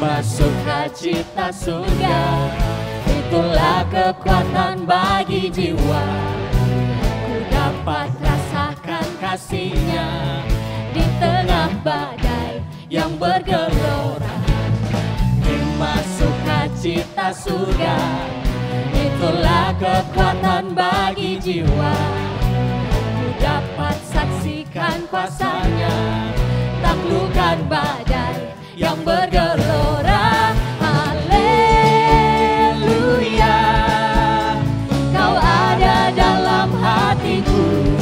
Rimba sukacita surga, itulah kekuatan bagi jiwa. Ku dapat rasakan kasih-Nya di tengah badai yang bergelora. Rimba sukacita surga, itulah kekuatan bagi jiwa. Ku dapat saksikan kuasa-Nya, taklukkan badai yang bergelora. Haleluya, Kau ada dalam hatiku,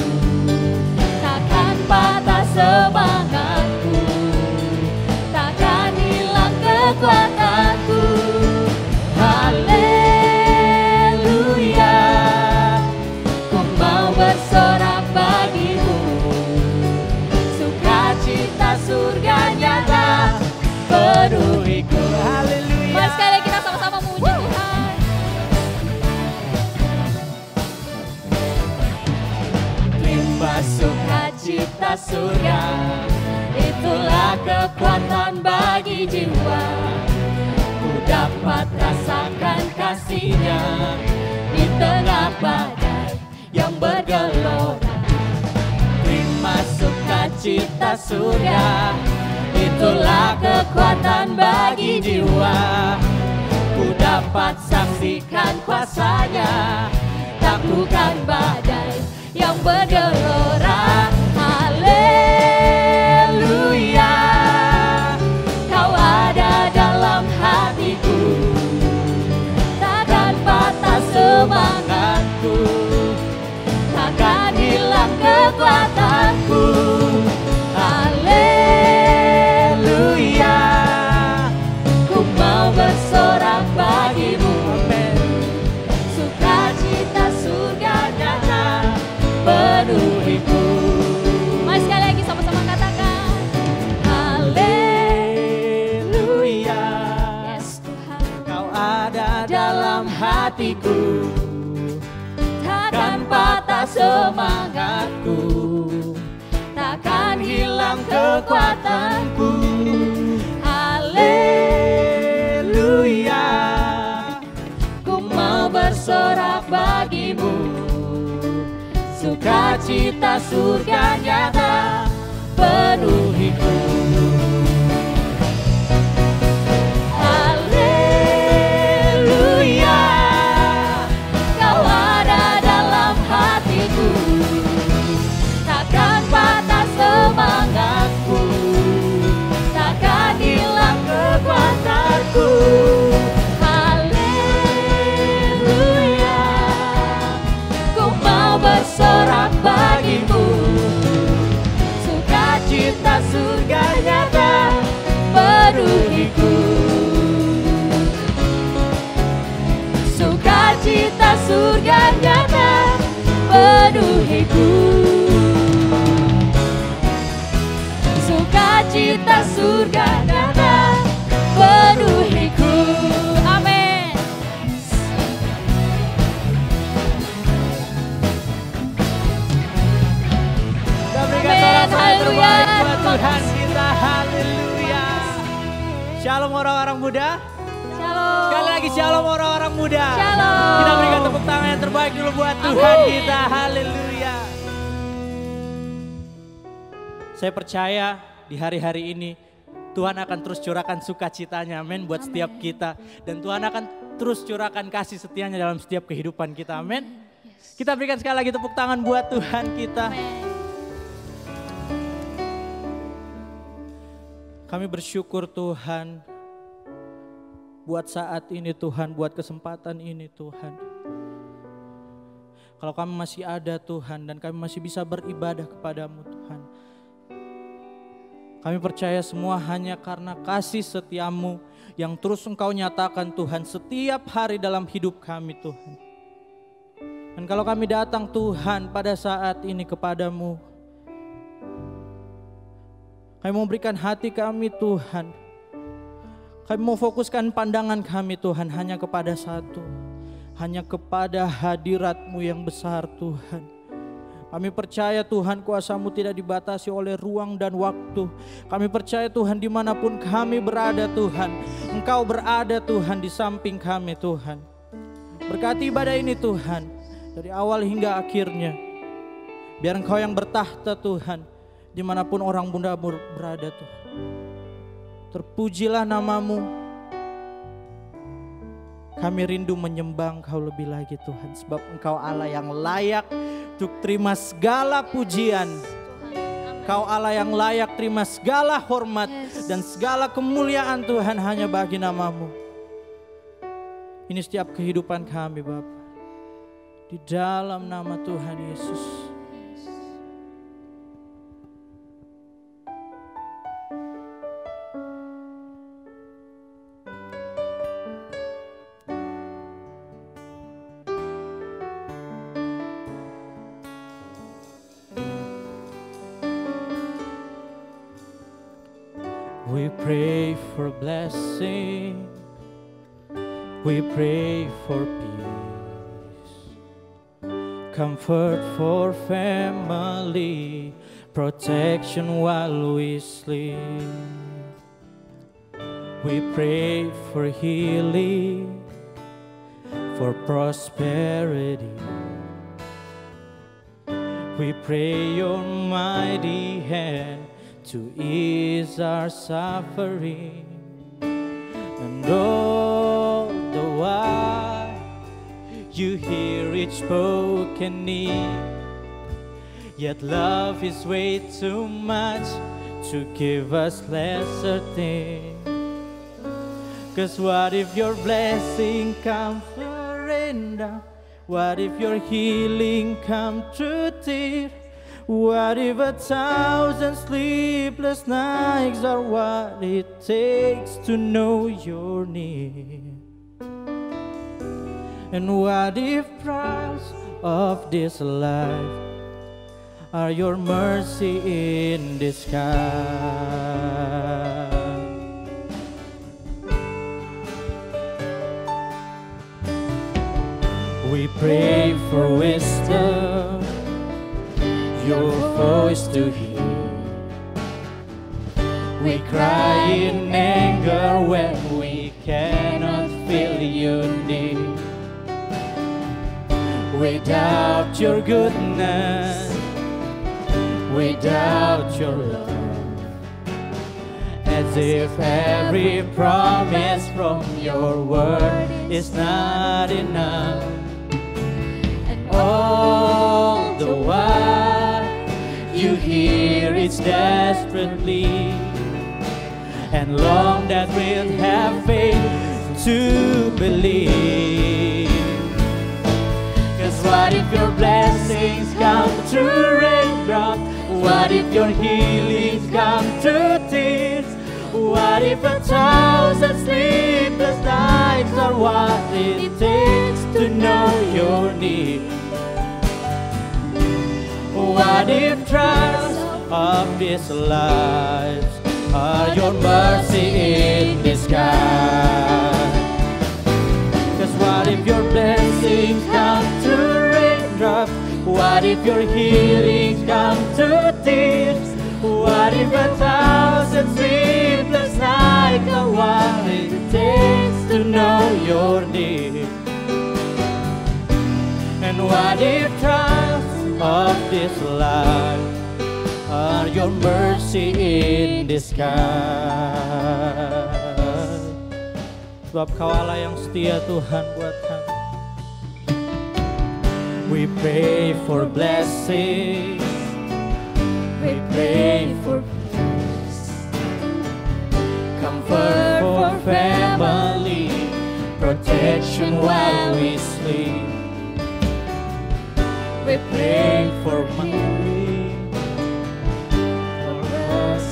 takkan patah semangatku, takkan hilang kekuatanku. Haleluya, ku mau bersorak bagimu, sukacita surga nyata penuhiku. Haleluya. Mari sekali lagi kita sama-sama memuji Tuhan. Rimba sukacita surga, itulah kekuatan bagi jiwa. Ku dapat rasakan kasih-Nya di tengah badai yang bergelora. Rimba sukacita surga, itulah kekuatan bagi jiwa. Ku dapat saksikan kuasa-Nya, taklukkan badai yang bergelora. Haleluya, Kau ada dalam hatiku, takkan patah semangatku, takkan hilang kekuatanku. Haleluya, ku mau bersorak bagimu, sukacita surga nyata penuhiku. Mari sekali lagi sama-sama katakan haleluya. Yes Tuhan, Kau ada dalam hatiku, takkan patah semangatku, takkan hilang kekuatanku. Haleluya, ku mau bersorak bagimu, sukacita surga nyata penuhiku. Haleluya, Kau ada dalam hatiku, takkan patah semangatku, takkan hilang kekuatanku. Haleluya, ku mau bersorak bagimu, sukacita surga nyata penuhiku. Sukacita surga nyata penuhiku. Sukacita surga nyata penuhiku. Amin. Kita berikan sorak-sorai terbaik buat Tuhan kita. Haleluya. Shalom orang-orang muda. Shalom. Sekali lagi shalom orang-orang muda. Shalom. Kita berikan tepuk tangan yang terbaik dulu buat Tuhan kita. Haleluya. Saya percaya di hari-hari ini Tuhan akan terus curahkan sukacitanya, amin, buat setiap kita. Dan Tuhan akan terus curahkan kasih setianya dalam setiap kehidupan kita, amin. Kita berikan sekali lagi tepuk tangan buat Tuhan kita. Kami bersyukur Tuhan buat saat ini Tuhan, buat kesempatan ini Tuhan. Kalau kami masih ada Tuhan dan kami masih bisa beribadah kepadamu Tuhan. Kami percaya semua hanya karena kasih setiamu yang terus Engkau nyatakan Tuhan setiap hari dalam hidup kami Tuhan. Dan kalau kami datang Tuhan pada saat ini kepadamu, kami mau berikan hati kami Tuhan. Kami mau fokuskan pandangan kami Tuhan hanya kepada satu. Hanya kepada hadirat-Mu yang besar Tuhan. Kami percaya Tuhan kuasa-Mu tidak dibatasi oleh ruang dan waktu. Kami percaya Tuhan dimanapun kami berada Tuhan, Engkau berada Tuhan di samping kami Tuhan. Berkati ibadah ini Tuhan, dari awal hingga akhirnya. Biar Engkau yang bertahta Tuhan, dimanapun orang bunda berada Tuhan. Terpujilah nama-Mu. Kami rindu menyembah Engkau lebih lagi Tuhan, sebab Engkau Allah yang layak untuk terima segala pujian. Kau Allah yang layak terima segala hormat dan segala kemuliaan Tuhan hanya bagi nama-Mu. Ini setiap kehidupan kami Bapa. Di dalam nama Tuhan Yesus. We pray for blessing, we pray for peace, comfort for family, protection while we sleep. We pray for healing, for prosperity. We pray your mighty hand to ease our suffering, and all the while you hear each spoken need. Yet love is way too much to give us lesser things. 'Cause what if your blessing comes pouring down? What if your healing comes through tears? What if 1,000 sleepless nights are what it takes to know your need? And what if trials of this life are your mercy in disguise? We pray for wisdom, your voice to hear. We cry in anger when we cannot feel you near. We doubt your goodness, we doubt your love, as if every promise from your word is not enough. And all the while you hear its desperate plea, and long that we'll have faith to believe. 'Cause what if your blessings come through raindrops? What if your healings come through tears? What if 1,000 sleepless nights are what it takes to know your need? What if trials of this life are your mercy in disguise? 'Cause what if your blessings come to raindrops? What if your healings come to tears? What if 1,000 sleepless nights are what it takes to know your need? And what if trials of this life are your mercy in disguise? Sebab Kau Allah yang setia Tuhan buat kami. We pray for blessing, we pray for peace, comfort for family, protection while we sleep. We pray for money, for us.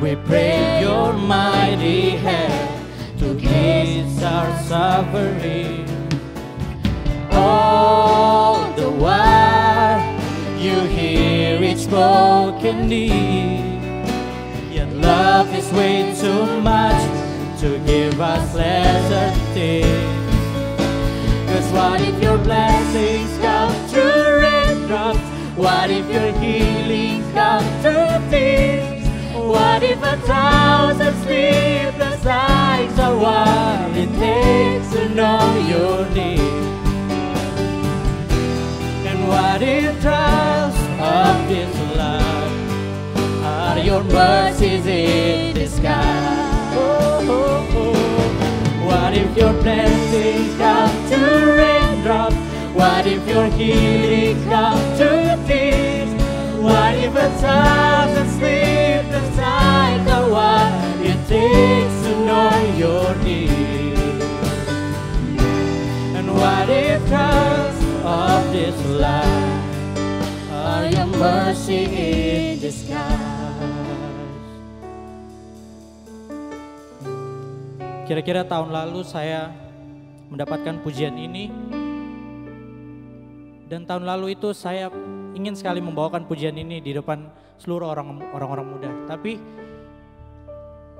We pray your mighty hand to ease our suffering. All the while you hear each spoken need. Yet love is way too much to give us lesser things. 'Cause What if your blessings come through raindrops? What if your healing come through tears? What if 1,000 sleepless nights are what it takes to know your need? And what if trials of this life are your mercies in disguise? What if your blessings come to raindrops? What if your healing come to tears? What if 1,000 sleepless nights are what it takes to know your need? And what if trials of this life are your mercy in disguise? Kira-kira tahun lalu saya mendapatkan pujian ini. Dan tahun lalu itu saya ingin sekali membawakan pujian ini di depan seluruh orang-orang muda. Tapi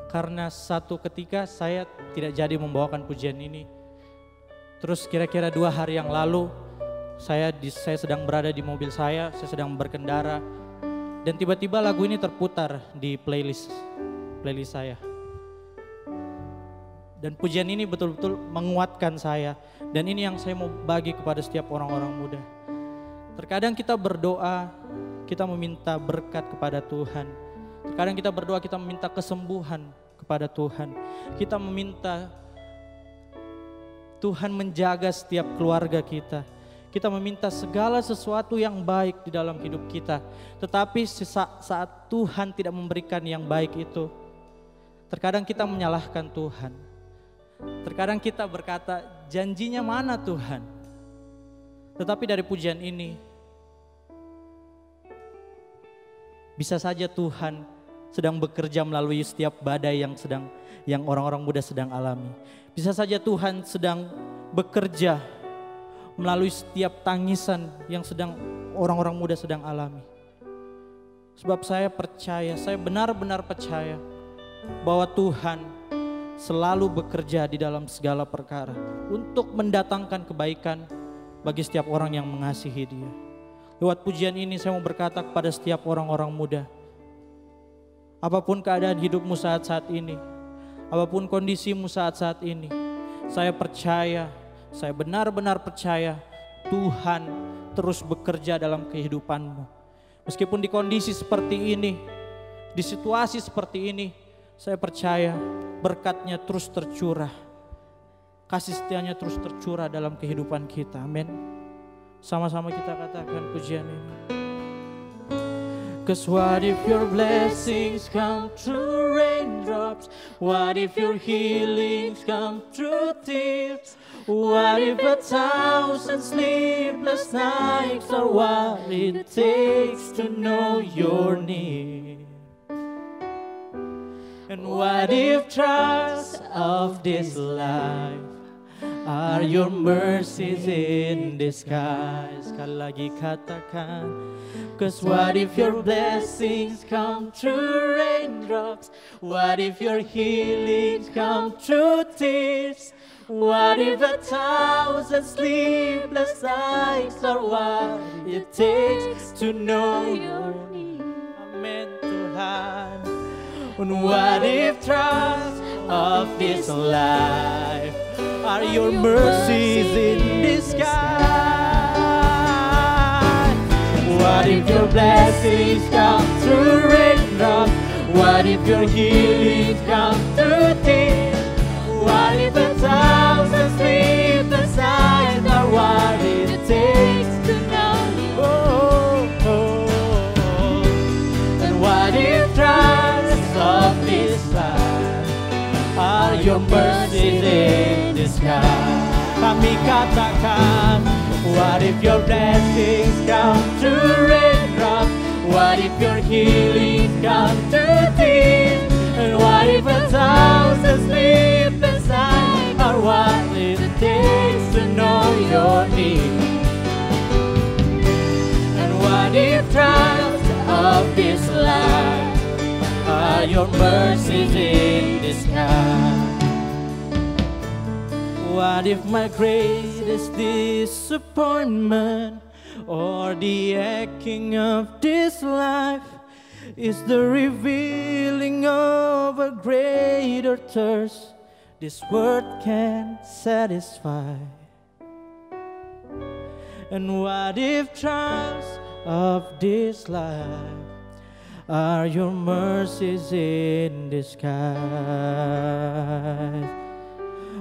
karena satu ketika saya tidak jadi membawakan pujian ini. Terus kira-kira 2 hari yang lalu saya sedang berada di mobil saya sedang berkendara. Dan tiba-tiba lagu ini terputar di playlist saya. Dan pujian ini betul-betul menguatkan saya. Dan ini yang saya mau bagi kepada setiap orang-orang muda. Terkadang kita berdoa, kita meminta berkat kepada Tuhan. Terkadang kita berdoa, kita meminta kesembuhan kepada Tuhan. Kita meminta Tuhan menjaga setiap keluarga kita. Kita meminta segala sesuatu yang baik di dalam hidup kita. Tetapi saat Tuhan tidak memberikan yang baik itu, terkadang kita menyalahkan Tuhan. Terkadang kita berkata, janjinya mana Tuhan? Tetapi dari pujian ini, bisa saja Tuhan sedang bekerja melalui setiap badai yang orang-orang muda sedang alami. Bisa saja Tuhan sedang bekerja melalui setiap tangisan yang sedang orang-orang muda sedang alami. Sebab saya percaya, saya benar-benar percaya bahwa Tuhan selalu bekerja di dalam segala perkara untuk mendatangkan kebaikan bagi setiap orang yang mengasihi Dia. Lewat pujian ini saya mau berkata kepada setiap orang-orang muda, apapun keadaan hidupmu saat-saat ini, apapun kondisimu saat-saat ini, saya percaya, saya benar-benar percaya Tuhan terus bekerja dalam kehidupanmu. Meskipun di kondisi seperti ini, di situasi seperti ini, saya percaya berkat-Nya terus tercurah. Kasih setia-Nya terus tercurah dalam kehidupan kita. Amin. Sama-sama kita katakan pujian ini. 'Cause what if your blessings come through raindrops? What if your healings come through tears? What if 1,000 sleepless nights are what it takes to know your need? And what if trials of this life are your mercies in disguise? Sekali lagi katakan, 'cause what if your blessings come through raindrops? What if your healings come through tears? What if 1,000 sleepless nights are what it takes to know your need? Amen Tuhan. And what if trials of this life are your mercies in disguise? What if your blessings come through raindrops? What if your healings come through tears? What if 1,000 sleepless nights are what it takes to know you? And what if trials of this life are your mercies in disguise? Kami katakan, what if your blessings come through raindrops? What if your healing come through tears? And what if 1,000 sleepless nights are what it takes to know your need? And what if trials of this life are your mercies in disguise? What if my grace greatest disappointment or the aching of this life is the revealing of a greater thirst this world can satisfy. And what if trials of this life are your mercies in disguise?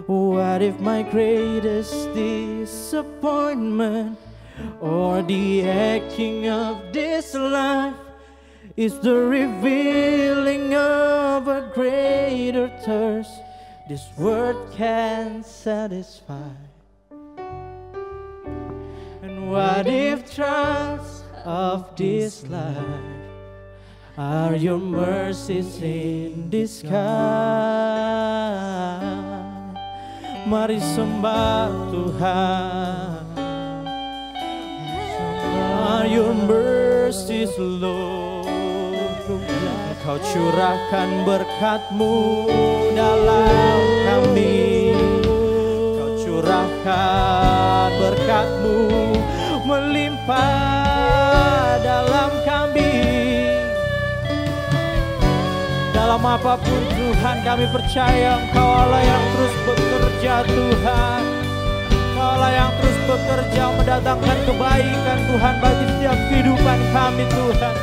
What if my greatest disappointment or the aching of this life is the revealing of a greater thirst this world can satisfy? And what if trials of this life are your mercies in disguise? Mari sembah Tuhan. Are your mercies Lord, Kau curahkan berkat-Mu dalam kami. Kau curahkan berkat-Mu melimpah dalam kami. Dalam apapun Tuhan kami percaya Engkau Allah yang terus bekerja Tuhan. Engkau Allah yang terus bekerja mendatangkan kebaikan Tuhan bagi setiap kehidupan kami Tuhan.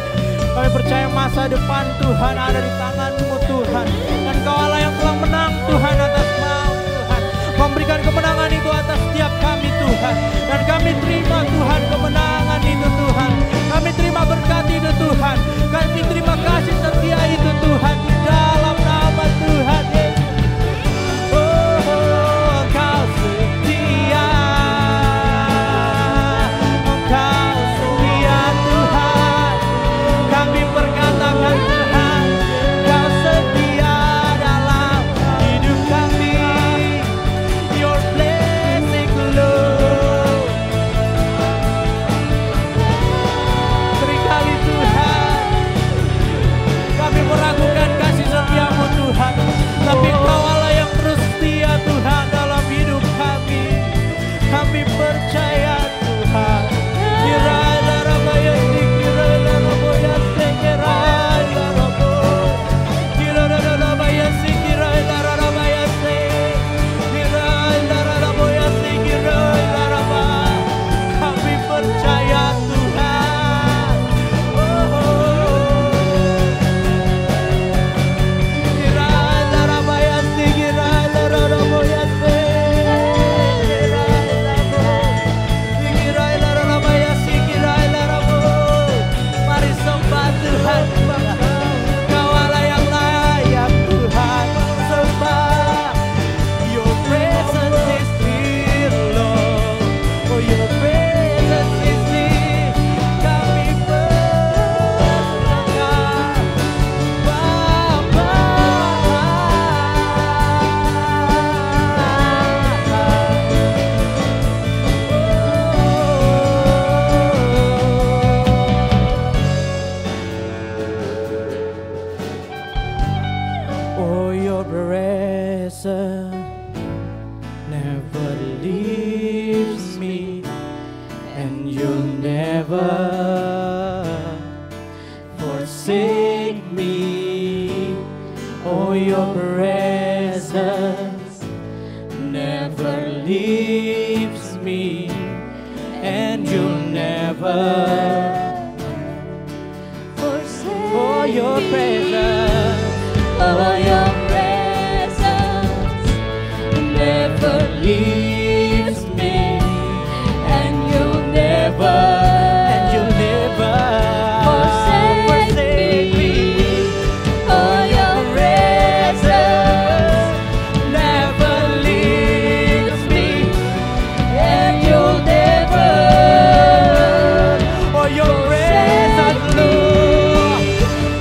Kami percaya masa depan Tuhan ada di tangan-Mu Tuhan. Dan Engkau Allah yang telah menang Tuhan atas maut Tuhan. Memberikan kemenangan itu atas setiap kami Tuhan. Dan kami terima Tuhan kemenangan itu Tuhan. Kami terima berkat itu Tuhan. Kami terima kasih setia itu Tuhan. Di dalam nama Tuhan Yesus. Oh, Engkau setia. Engkau setia Tuhan. Kami perkatakan Tuhan, Engkau setia dalam hidup kami. Your blessing Lord. Seringkali Tuhan kami meragukan kasih setia-Mu Tuhan, tapi Engkau Allah yang terus setia Tuhan dalam hidup kami. Kami percaya Tuhan. Kami percaya Tuhan. Mari sembah Tuhan. Kau Allah yang layak Tuhan sembah. Your presence is here Lord. Oh your presence is here. Kami berserah Bapa. Oh your presence never leaves me, and you'll never forsake me. Oh your presence never leaves me, and you'll never forsake. Oh your presence. Oh, your presence never leaves me, and you'll never forsake me. Oh, your presence never leaves me, and you'll never. Oh your presence Lord.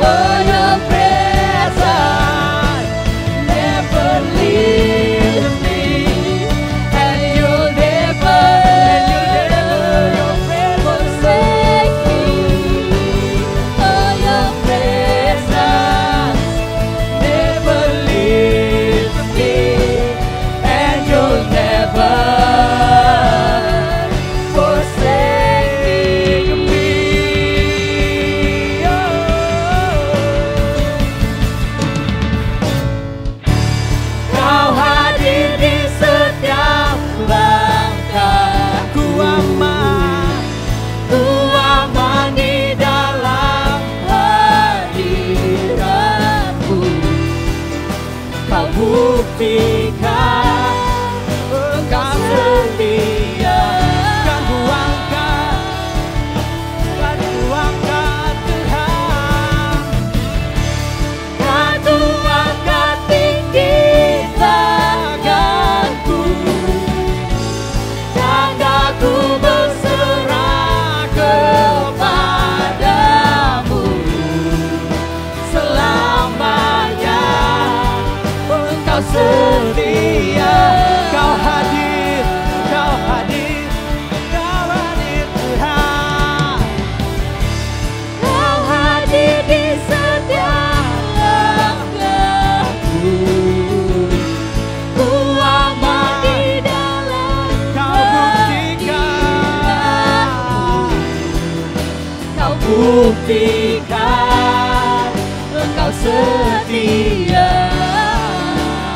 Oh, your presence never leaves me, buktikan Engkau setia. Kan kuangkat Tuhan. Kan kuangkat tinggi tanganku, dan aku berserah kepadamu selamanya. Engkau setia, Kau hadir, Kau hadir, Kau hadir Tuhan. Kau hadir di setiap langkahku, ku aman di dalam Kau buktikan Engkau setia.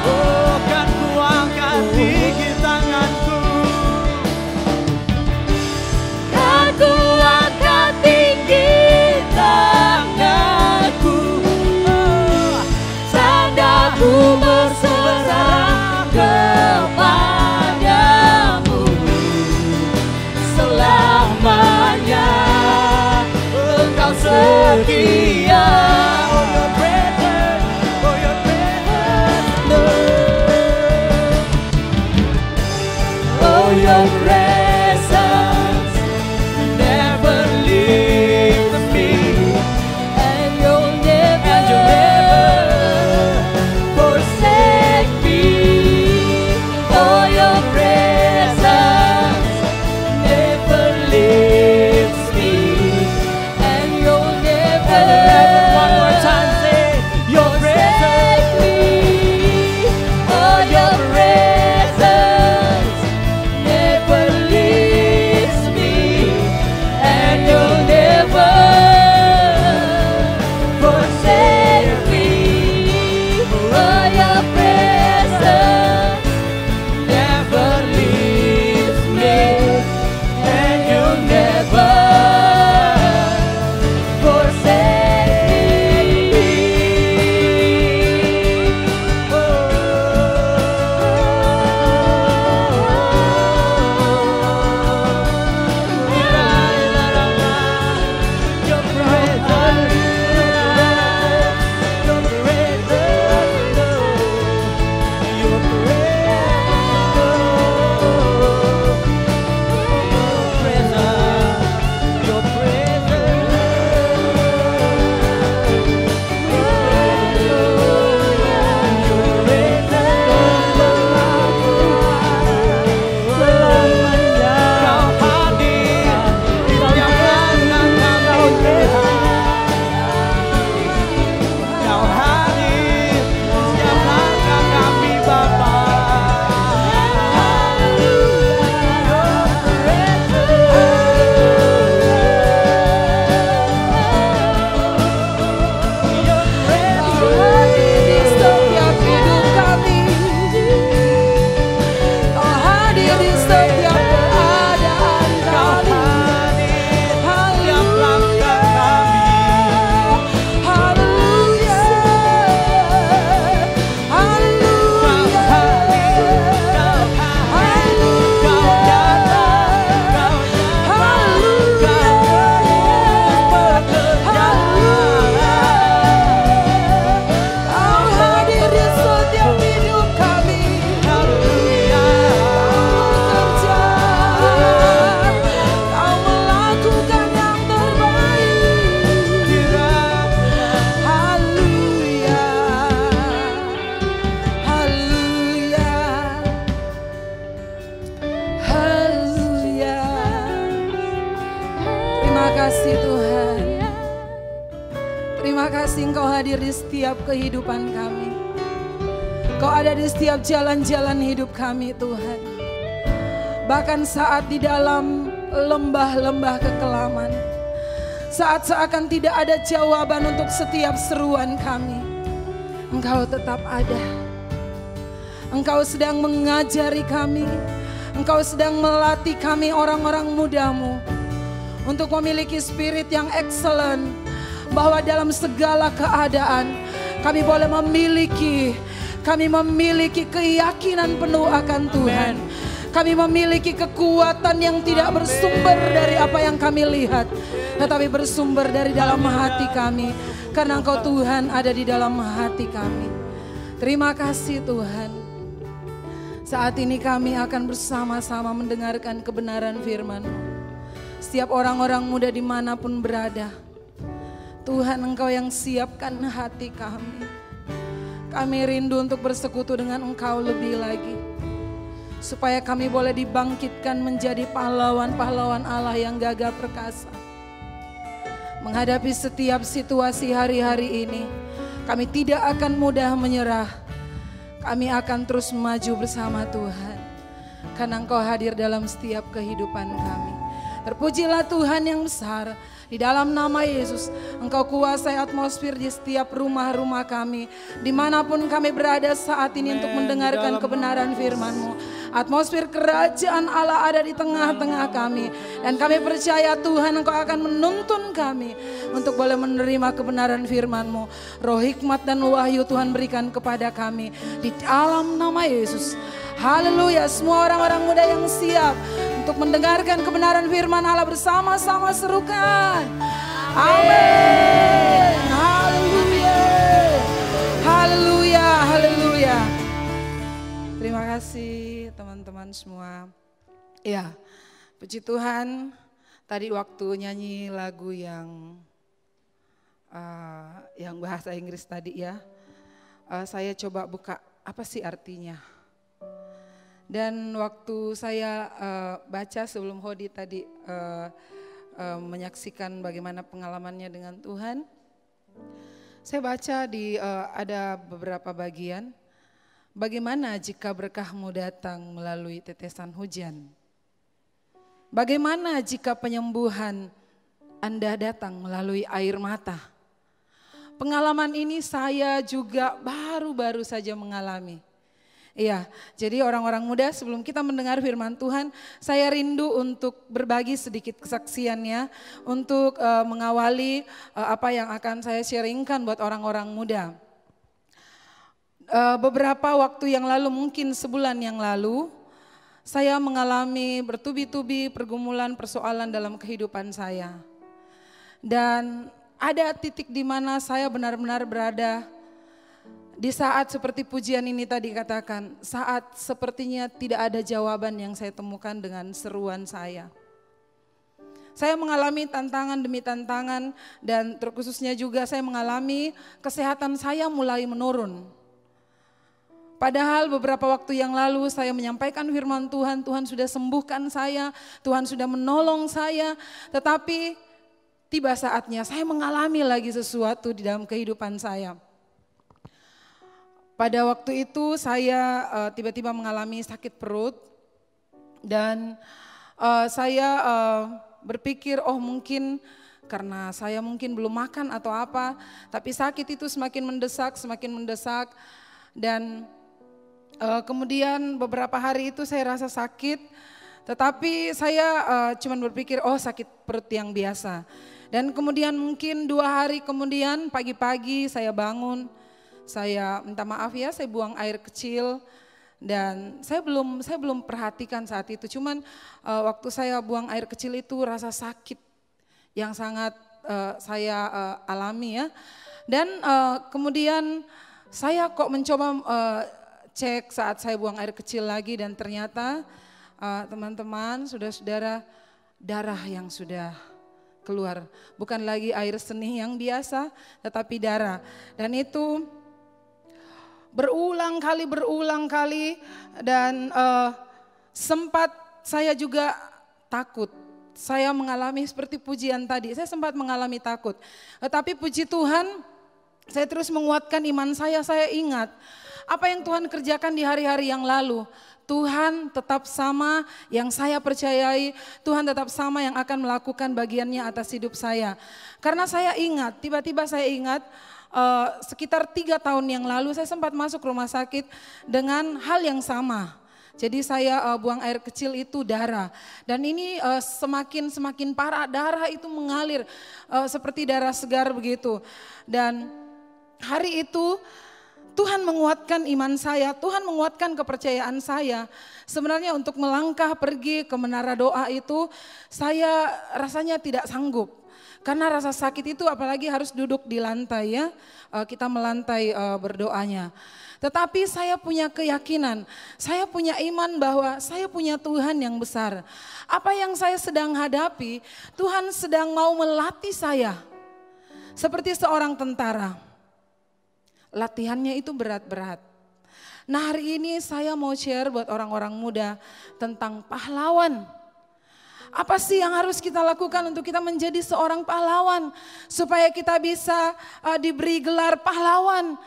Oh, kan kuangkat tinggi tanganku, kan kuangkat tinggi tanganku, tandaku berserah kepadamu selamanya. Engkau setia. Oh, your presence, oh, your presence, Lord. Oh, your presence never leaves me, and you'll never forsake me. Oh, your presence never leaves me, and you'll never. One more time, say your presence. Oh, your presence never leaves me, and you'll never forsake me. Oh, your presence never leaves me, and you'll never forsake me. Your presence, your presence, your kasih Tuhan. Terima kasih Engkau hadir di setiap kehidupan kami. Kau ada di setiap jalan-jalan hidup kami Tuhan. Bahkan saat di dalam lembah-lembah kekelaman, saat seakan tidak ada jawaban untuk setiap seruan kami, Engkau tetap ada. Engkau sedang mengajari kami, Engkau sedang melatih kami orang-orang mudamu untuk memiliki spirit yang excellent, bahwa dalam segala keadaan kami boleh memiliki Kami memiliki keyakinan penuh akan Tuhan. Kami memiliki kekuatan yang tidak bersumber dari apa yang kami lihat, tetapi bersumber dari dalam hati kami. Karena Engkau Tuhan ada di dalam hati kami. Terima kasih Tuhan. Saat ini kami akan bersama-sama mendengarkan kebenaran firman-Mu. Setiap orang-orang muda dimanapun berada, Tuhan Engkau yang siapkan hati kami. Kami rindu untuk bersekutu dengan Engkau lebih lagi. Supaya kami boleh dibangkitkan menjadi pahlawan-pahlawan Allah yang gagah perkasa. Menghadapi setiap situasi hari-hari ini, kami tidak akan mudah menyerah. Kami akan terus maju bersama Tuhan. Karena Engkau hadir dalam setiap kehidupan kami. Terpujilah Tuhan yang besar. Di dalam nama Yesus, Engkau kuasai atmosfer di setiap rumah-rumah kami. Dimanapun kami berada saat ini untuk mendengarkan kebenaran firman-Mu. Atmosfer kerajaan Allah ada di tengah-tengah kami. Dan kami percaya Tuhan Engkau akan menuntun kami untuk boleh menerima kebenaran firman-Mu. Roh hikmat dan wahyu Tuhan berikan kepada kami. Di dalam nama Yesus. Haleluya, semua orang-orang muda yang siap untuk mendengarkan kebenaran firman Allah bersama-sama serukan. Amin. Haleluya. Haleluya. Haleluya. Terima kasih teman-teman semua. Ya, puji Tuhan. Tadi waktu nyanyi lagu yang bahasa Inggris tadi ya. Saya coba buka apa sih artinya. Dan waktu saya baca sebelum Hodi tadi menyaksikan bagaimana pengalamannya dengan Tuhan, saya baca di ada beberapa bagian, bagaimana jika berkah-Mu datang melalui tetesan hujan? Bagaimana jika penyembuhan Anda datang melalui air mata? Pengalaman ini saya juga baru-baru saja mengalami. Iya, jadi orang-orang muda sebelum kita mendengar firman Tuhan, saya rindu untuk berbagi sedikit kesaksiannya, untuk mengawali apa yang akan saya sharingkan buat orang-orang muda. Beberapa waktu yang lalu, mungkin sebulan yang lalu, saya mengalami bertubi-tubi pergumulan persoalan dalam kehidupan saya. Dan ada titik di mana saya benar-benar berada di saat seperti pujian ini tadi katakan, saat sepertinya tidak ada jawaban yang saya temukan dengan seruan saya. Saya mengalami tantangan demi tantangan dan terkhususnya juga saya mengalami kesehatan saya mulai menurun. Padahal beberapa waktu yang lalu saya menyampaikan firman Tuhan, Tuhan sudah sembuhkan saya, Tuhan sudah menolong saya, tetapi tiba saatnya saya mengalami lagi sesuatu di dalam kehidupan saya. Pada waktu itu saya tiba-tiba mengalami sakit perut dan saya berpikir mungkin karena saya mungkin belum makan atau apa, tapi sakit itu semakin mendesak dan kemudian beberapa hari itu saya rasa sakit, tetapi saya cuma berpikir sakit perut yang biasa. Dan kemudian mungkin 2 hari kemudian pagi-pagi saya bangun. Saya minta maaf ya, saya buang air kecil dan saya belum perhatikan saat itu. Cuman waktu saya buang air kecil itu rasa sakit yang sangat saya alami ya. Dan kemudian saya kok mencoba cek saat saya buang air kecil lagi dan ternyata teman-teman, saudara-saudara, darah yang sudah keluar. Bukan lagi air seni yang biasa, tetapi darah. Dan itu berulang kali dan sempat saya juga takut. Saya mengalami seperti pujian tadi, saya sempat mengalami takut. Tetapi puji Tuhan, saya terus menguatkan iman saya ingat apa yang Tuhan kerjakan di hari-hari yang lalu. Tuhan tetap sama yang saya percayai, Tuhan tetap sama yang akan melakukan bagiannya atas hidup saya. Karena saya ingat, tiba-tiba saya ingat, sekitar 3 tahun yang lalu saya sempat masuk rumah sakit dengan hal yang sama. Jadi saya buang air kecil itu darah dan ini semakin parah, darah itu mengalir seperti darah segar begitu. Dan hari itu Tuhan menguatkan iman saya, Tuhan menguatkan kepercayaan saya. Sebenarnya untuk melangkah pergi ke menara doa itu saya rasanya tidak sanggup. Karena rasa sakit itu apalagi harus duduk di lantai ya, kita melantai berdoanya. Tetapi saya punya keyakinan, saya punya iman bahwa saya punya Tuhan yang besar. Apa yang saya sedang hadapi, Tuhan sedang mau melatih saya. Seperti seorang tentara. Latihannya itu berat-berat. Nah hari ini saya mau share buat orang-orang muda tentang pahlawan. Apa sih yang harus kita lakukan untuk kita menjadi seorang pahlawan? Supaya kita bisa diberi gelar pahlawan.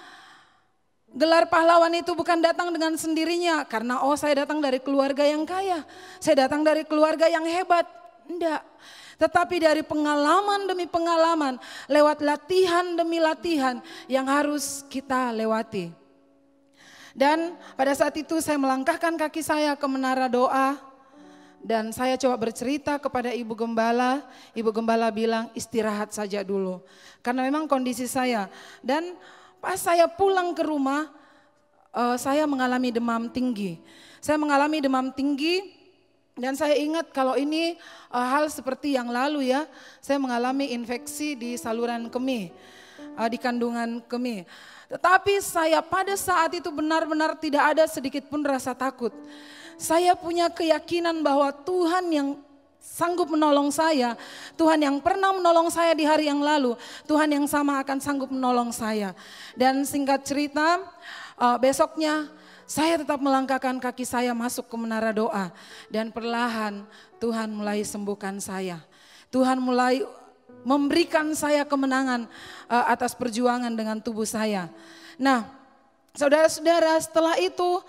Gelar pahlawan itu bukan datang dengan sendirinya. Karena saya datang dari keluarga yang kaya. Saya datang dari keluarga yang hebat. Enggak. Tetapi dari pengalaman demi pengalaman, lewat latihan demi latihan yang harus kita lewati. Dan pada saat itu saya melangkahkan kaki saya ke menara doa. Dan saya coba bercerita kepada Ibu Gembala. Ibu Gembala bilang istirahat saja dulu. Karena memang kondisi saya. Dan pas saya pulang ke rumah, saya mengalami demam tinggi. Saya mengalami demam tinggi. Dan saya ingat kalau ini hal seperti yang lalu ya, saya mengalami infeksi di saluran kemih, di kandungan kemih. Tetapi saya pada saat itu benar-benar tidak ada sedikit pun rasa takut. Saya punya keyakinan bahwa Tuhan yang sanggup menolong saya, Tuhan yang pernah menolong saya di hari yang lalu, Tuhan yang sama akan sanggup menolong saya. Dan singkat cerita, besoknya saya tetap melangkahkan kaki saya masuk ke menara doa. Dan perlahan Tuhan mulai sembuhkan saya. Tuhan mulai memberikan saya kemenangan atas perjuangan dengan tubuh saya. Nah saudara-saudara, setelah itu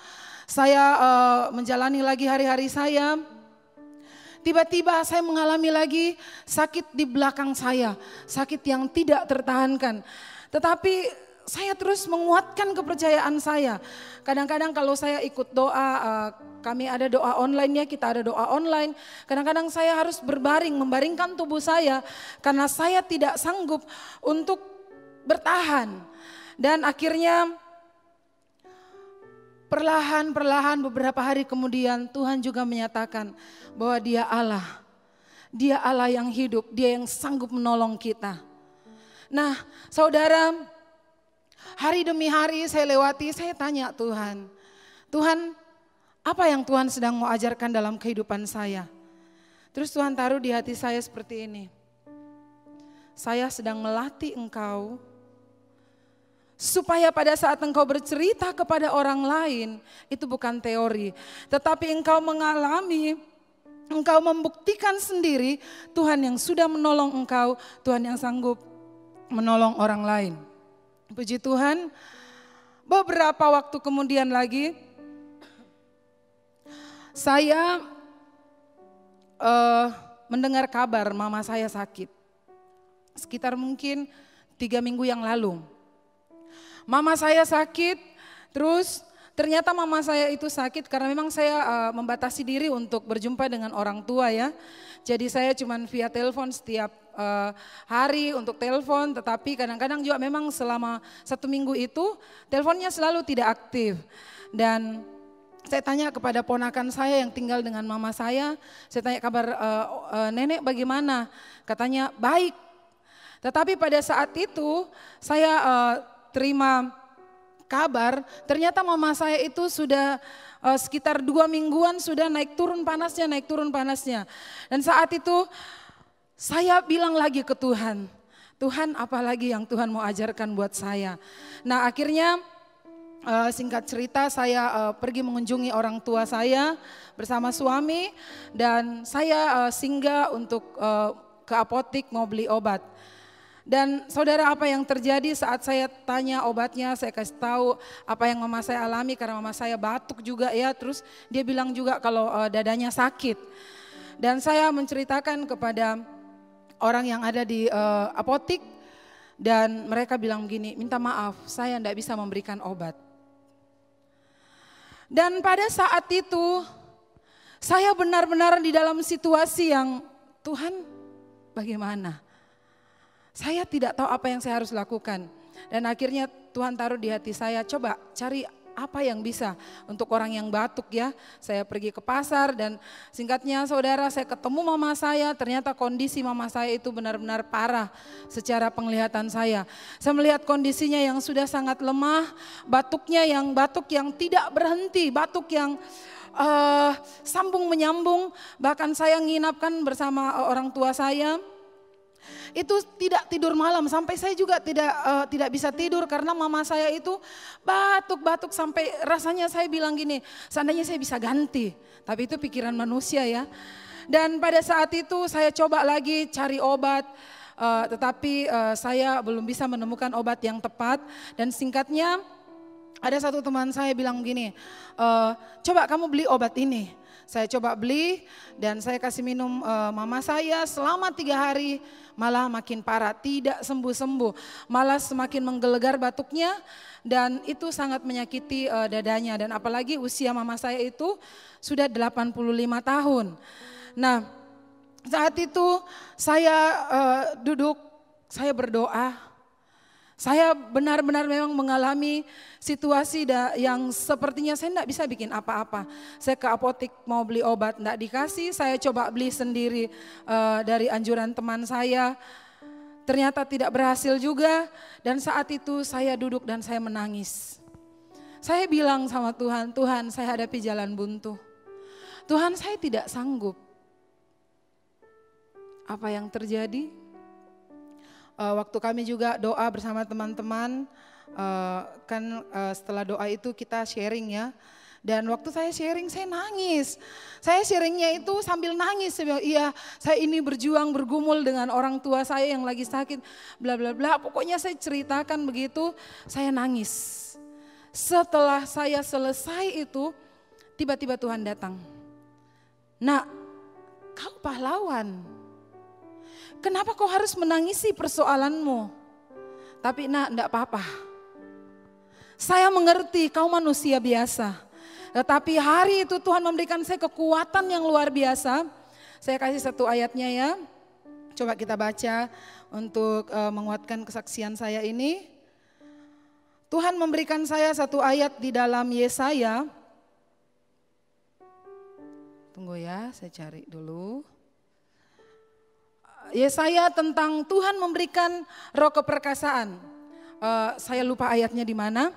saya menjalani lagi hari-hari saya. Tiba-tiba saya mengalami lagi sakit di belakang saya. Sakit yang tidak tertahankan. Tetapi saya terus menguatkan kepercayaan saya. Kadang-kadang kalau saya ikut doa, kami ada doa online ya, kita ada doa online. Kadang-kadang saya harus berbaring, membaringkan tubuh saya karena saya tidak sanggup untuk bertahan. Dan akhirnya perlahan-perlahan beberapa hari kemudian Tuhan juga menyatakan bahwa Dia Allah. Dia Allah yang hidup, Dia yang sanggup menolong kita. Nah saudara, hari demi hari saya lewati, saya tanya Tuhan, Tuhan apa yang Tuhan sedang mau ajarkan dalam kehidupan saya? Terus Tuhan taruh di hati saya seperti ini, saya sedang melatih engkau supaya pada saat engkau bercerita kepada orang lain, itu bukan teori, tetapi engkau mengalami, engkau membuktikan sendiri Tuhan yang sudah menolong engkau, Tuhan yang sanggup menolong orang lain. Puji Tuhan, beberapa waktu kemudian lagi saya mendengar kabar mama saya sakit. Sekitar mungkin 3 minggu yang lalu. Mama saya sakit, terus ternyata mama saya itu sakit karena memang saya membatasi diri untuk berjumpa dengan orang tua ya. Jadi saya cuma via telepon setiap hari untuk telepon, tetapi kadang-kadang juga memang selama 1 minggu itu teleponnya selalu tidak aktif. Dan saya tanya kepada ponakan saya yang tinggal dengan mama saya tanya kabar nenek bagaimana? Katanya baik. Tetapi pada saat itu saya terima kabar ternyata mama saya itu sudah sekitar 2 mingguan sudah naik turun panasnya. Dan saat itu saya bilang lagi ke Tuhan, Tuhan apa lagi yang Tuhan mau ajarkan buat saya. Nah akhirnya singkat cerita saya pergi mengunjungi orang tua saya bersama suami. Dan saya singgah untuk ke apotik mau beli obat. Dan saudara apa yang terjadi saat saya tanya obatnya, saya kasih tahu apa yang mama saya alami karena mama saya batuk juga ya. Terus dia bilang juga kalau dadanya sakit. Dan saya menceritakan kepada orang yang ada di apotik dan mereka bilang begini, minta maaf saya tidak bisa memberikan obat. Dan pada saat itu saya benar-benar di dalam situasi yang Tuhan bagaimana? Saya tidak tahu apa yang saya harus lakukan. Dan akhirnya Tuhan taruh di hati saya, coba cari apa yang bisa untuk orang yang batuk ya. Saya pergi ke pasar dan singkatnya saudara, saya ketemu mama saya, ternyata kondisi mama saya itu benar-benar parah secara penglihatan saya. Saya melihat kondisinya yang sudah sangat lemah, batuk yang tidak berhenti, batuk yang sambung menyambung, bahkan saya nginapkan bersama orang tua saya. Itu tidak tidur malam, sampai saya juga tidak bisa tidur karena mama saya itu batuk-batuk sampai rasanya saya bilang gini, seandainya saya bisa ganti, tapi itu pikiran manusia ya. Dan pada saat itu saya coba lagi cari obat, tetapi saya belum bisa menemukan obat yang tepat. Dan singkatnya ada satu teman saya bilang gini, coba kamu beli obat ini. Saya coba beli dan saya kasih minum mama saya selama 3 hari, malah makin parah, tidak sembuh-sembuh, malah semakin menggelegar batuknya dan itu sangat menyakiti dadanya. Dan apalagi usia mama saya itu sudah 85 tahun. Nah saat itu saya duduk, saya berdoa. Saya benar-benar memang mengalami situasi yang sepertinya saya tidak bisa bikin apa-apa. Saya ke apotek mau beli obat, tidak dikasih. Saya coba beli sendiri dari anjuran teman saya. Ternyata tidak berhasil juga. Dan saat itu saya duduk dan saya menangis. Saya bilang sama Tuhan, Tuhan saya hadapi jalan buntu. Tuhan saya tidak sanggup. Apa yang terjadi? Waktu kami juga doa bersama teman-teman, setelah doa itu kita sharing ya. Dan waktu saya sharing saya nangis. Saya sharingnya itu sambil nangis. Saya bilang, iya saya ini berjuang bergumul dengan orang tua saya yang lagi sakit. Bla bla bla, pokoknya saya ceritakan begitu, saya nangis. Setelah saya selesai itu, tiba-tiba Tuhan datang. Nak, kau pahlawan. Kenapa kau harus menangisi persoalanmu? Tapi nak, enggak apa-apa. Saya mengerti kau manusia biasa. Tetapi hari itu Tuhan memberikan saya kekuatan yang luar biasa. Saya kasih satu ayatnya ya. Coba kita baca untuk menguatkan kesaksian saya ini. Tuhan memberikan saya satu ayat di dalam Yesaya. Tunggu ya, saya cari dulu. Yesaya tentang Tuhan memberikan roh keperkasaan. Saya lupa ayatnya di mana.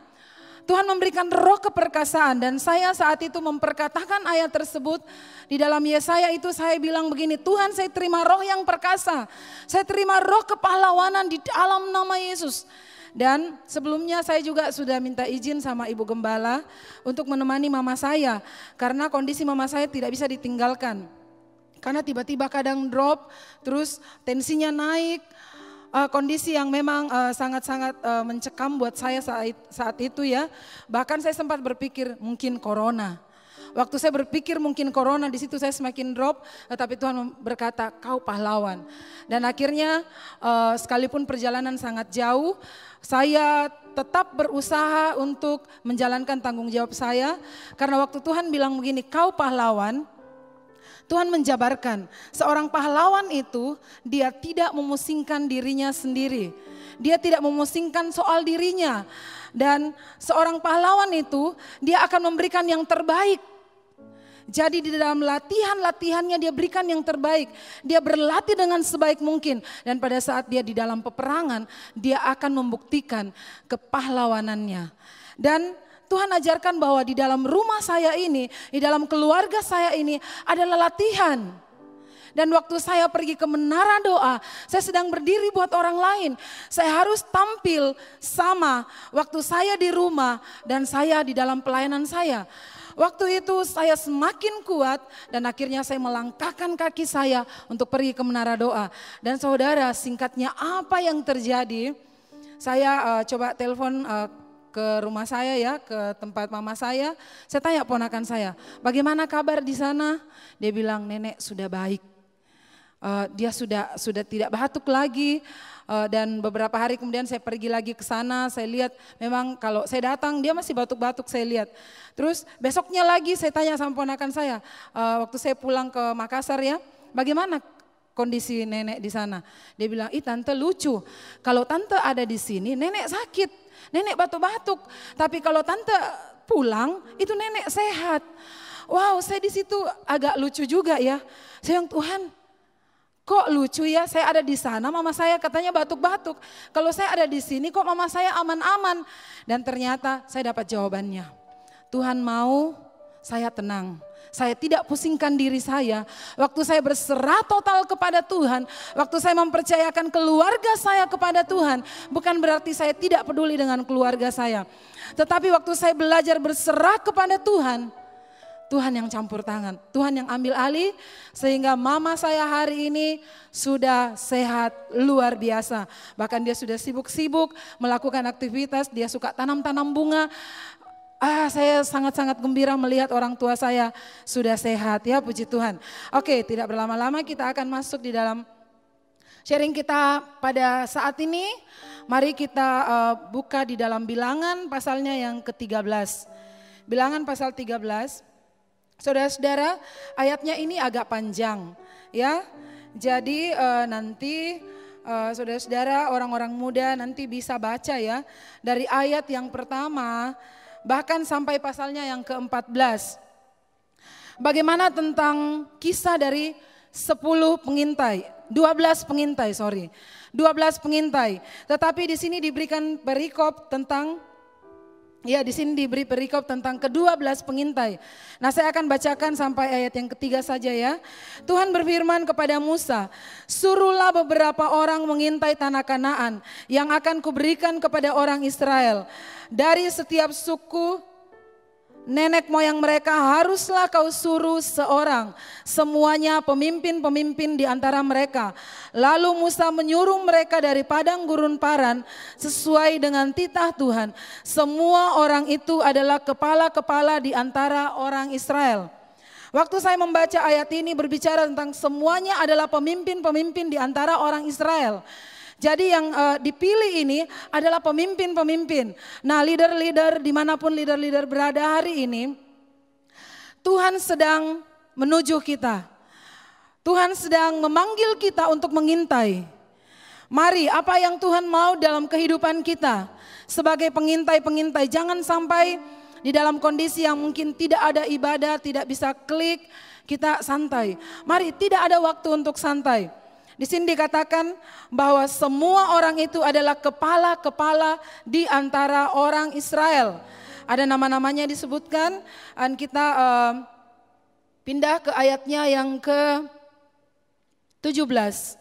Tuhan memberikan roh keperkasaan dan saya saat itu memperkatakan ayat tersebut. Di dalam Yesaya itu saya bilang begini, Tuhan saya terima roh yang perkasa. Saya terima roh kepahlawanan di dalam nama Yesus. Dan sebelumnya saya juga sudah minta izin sama Ibu Gembala untuk menemani mama saya. Karena kondisi mama saya tidak bisa ditinggalkan. Karena tiba-tiba kadang drop, terus tensinya naik, kondisi yang memang sangat-sangat mencekam buat saya saat itu ya. Bahkan saya sempat berpikir mungkin corona. Waktu saya berpikir mungkin corona, di situ saya semakin drop, tapi Tuhan berkata kau pahlawan. Dan akhirnya sekalipun perjalanan sangat jauh, saya tetap berusaha untuk menjalankan tanggung jawab saya. Karena waktu Tuhan bilang begini, kau pahlawan, Tuhan menjabarkan seorang pahlawan itu dia tidak memusingkan dirinya sendiri. Dia tidak memusingkan soal dirinya. Dan seorang pahlawan itu dia akan memberikan yang terbaik. Jadi di dalam latihannya dia berikan yang terbaik. Dia berlatih dengan sebaik mungkin. Dan pada saat dia di dalam peperangan dia akan membuktikan kepahlawanannya. Dan Tuhan ajarkan bahwa di dalam rumah saya ini, di dalam keluarga saya ini adalah latihan. Dan waktu saya pergi ke menara doa, saya sedang berdiri buat orang lain. Saya harus tampil sama waktu saya di rumah dan saya di dalam pelayanan saya. Waktu itu saya semakin kuat dan akhirnya saya melangkahkan kaki saya untuk pergi ke menara doa. Dan saudara, singkatnya apa yang terjadi? Saya coba telepon ke rumah saya ya, ke tempat mama saya tanya ponakan saya, bagaimana kabar di sana? Dia bilang nenek sudah baik, dia sudah tidak batuk lagi. Dan beberapa hari kemudian saya pergi lagi ke sana, saya lihat memang kalau saya datang dia masih batuk-batuk saya lihat. Terus besoknya lagi saya tanya sama ponakan saya, waktu saya pulang ke Makassar ya, bagaimana kondisi nenek di sana. Dia bilang, ih tante lucu, kalau tante ada di sini nenek sakit, nenek batuk-batuk. Tapi kalau tante pulang itu nenek sehat. Wow, saya di situ agak lucu juga ya. Saya bilang, Tuhan kok lucu ya, saya ada di sana mama saya katanya batuk-batuk. Kalau saya ada di sini kok mama saya aman-aman. Dan ternyata saya dapat jawabannya. Tuhan mau saya tenang. Saya tidak pusingkan diri saya. Waktu saya berserah total kepada Tuhan, waktu saya mempercayakan keluarga saya kepada Tuhan, bukan berarti saya tidak peduli dengan keluarga saya. Tetapi waktu saya belajar berserah kepada Tuhan, Tuhan yang campur tangan, Tuhan yang ambil alih sehingga mama saya hari ini sudah sehat luar biasa. Bahkan dia sudah sibuk-sibuk melakukan aktivitas, dia suka tanam-tanam bunga. Saya sangat-sangat gembira melihat orang tua saya sudah sehat ya, puji Tuhan. Oke, tidak berlama-lama kita akan masuk di dalam sharing kita pada saat ini. Mari kita buka di dalam Bilangan pasalnya yang ke-13. Bilangan pasal 13. Saudara-saudara, ayatnya ini agak panjang ya. Jadi nanti saudara-saudara orang-orang muda nanti bisa baca ya. Dari ayat yang pertama bahkan sampai pasalnya yang ke-14. Bagaimana tentang kisah dari 10 pengintai, 12 pengintai, 12 pengintai. Tetapi di sini diberikan perikop tentang di sini diberi perikop tentang ke-12 pengintai. Nah, saya akan bacakan sampai ayat yang ketiga saja ya. Tuhan berfirman kepada Musa, suruhlah beberapa orang mengintai tanah Kanaan yang akan kuberikan kepada orang Israel. Dari setiap suku nenek moyang mereka haruslah kau suruh seorang, semuanya pemimpin-pemimpin di antara mereka. Lalu Musa menyuruh mereka dari padang gurun Paran sesuai dengan titah Tuhan. Semua orang itu adalah kepala-kepala di antara orang Israel. Waktu saya membaca ayat ini berbicara tentang semuanya adalah pemimpin-pemimpin di antara orang Israel. Jadi yang dipilih ini adalah pemimpin-pemimpin. Nah, leader-leader dimanapun leader-leader berada hari ini, Tuhan sedang menuju kita. Tuhan sedang memanggil kita untuk mengintai. Mari, apa yang Tuhan mau dalam kehidupan kita sebagai pengintai-pengintai, jangan sampai di dalam kondisi yang mungkin tidak ada ibadah, tidak bisa klik, kita santai. Mari, tidak ada waktu untuk santai. Di sini dikatakan bahwa semua orang itu adalah kepala-kepala di antara orang Israel. Ada nama-namanya disebutkan, dan kita pindah ke ayatnya yang ke-17.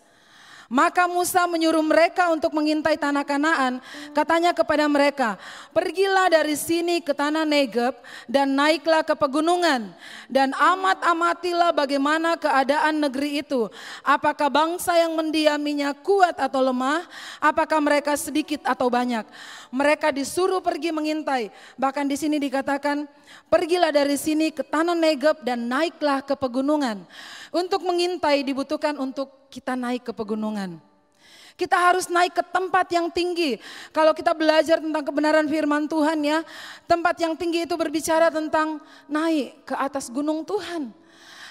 Maka Musa menyuruh mereka untuk mengintai tanah Kanaan. Katanya kepada mereka, pergilah dari sini ke tanah Negeb dan naiklah ke pegunungan. Dan amatilah bagaimana keadaan negeri itu. Apakah bangsa yang mendiaminya kuat atau lemah? Apakah mereka sedikit atau banyak? Mereka disuruh pergi mengintai. Bahkan di sini dikatakan, pergilah dari sini ke tanah Negeb dan naiklah ke pegunungan. Untuk mengintai dibutuhkan untuk kita naik ke pegunungan. Kita harus naik ke tempat yang tinggi. Kalau kita belajar tentang kebenaran firman Tuhan ya, tempat yang tinggi itu berbicara tentang naik ke atas gunung Tuhan.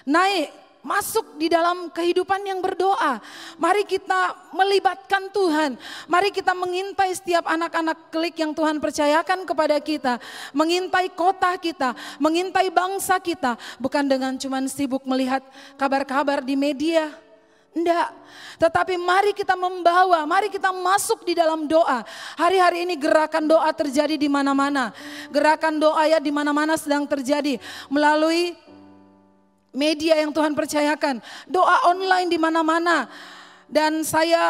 Naik, masuk di dalam kehidupan yang berdoa. Mari kita melibatkan Tuhan. Mari kita mengintai setiap anak-anak klik yang Tuhan percayakan kepada kita. Mengintai kota kita, mengintai bangsa kita. Bukan dengan cuman sibuk melihat kabar-kabar di media. Enggak, tetapi mari kita membawa, mari kita masuk di dalam doa. Hari-hari ini gerakan doa terjadi di mana-mana. Gerakan doa ya di mana-mana sedang terjadi melalui media yang Tuhan percayakan. Doa online di mana-mana. Dan saya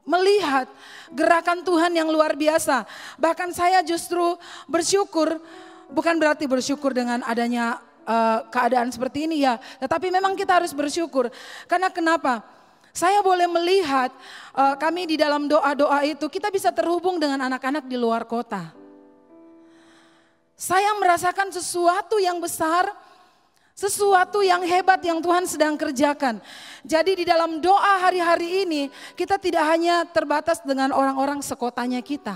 melihat gerakan Tuhan yang luar biasa. Bahkan saya justru bersyukur, bukan berarti bersyukur dengan adanya keadaan seperti ini ya, tetapi memang kita harus bersyukur. Karena kenapa? Saya boleh melihat kami di dalam doa-doa itu kita bisa terhubung dengan anak-anak di luar kota. Saya merasakan sesuatu yang besar, sesuatu yang hebat yang Tuhan sedang kerjakan. Jadi di dalam doa hari-hari ini kita tidak hanya terbatas dengan orang-orang sekotanya kita,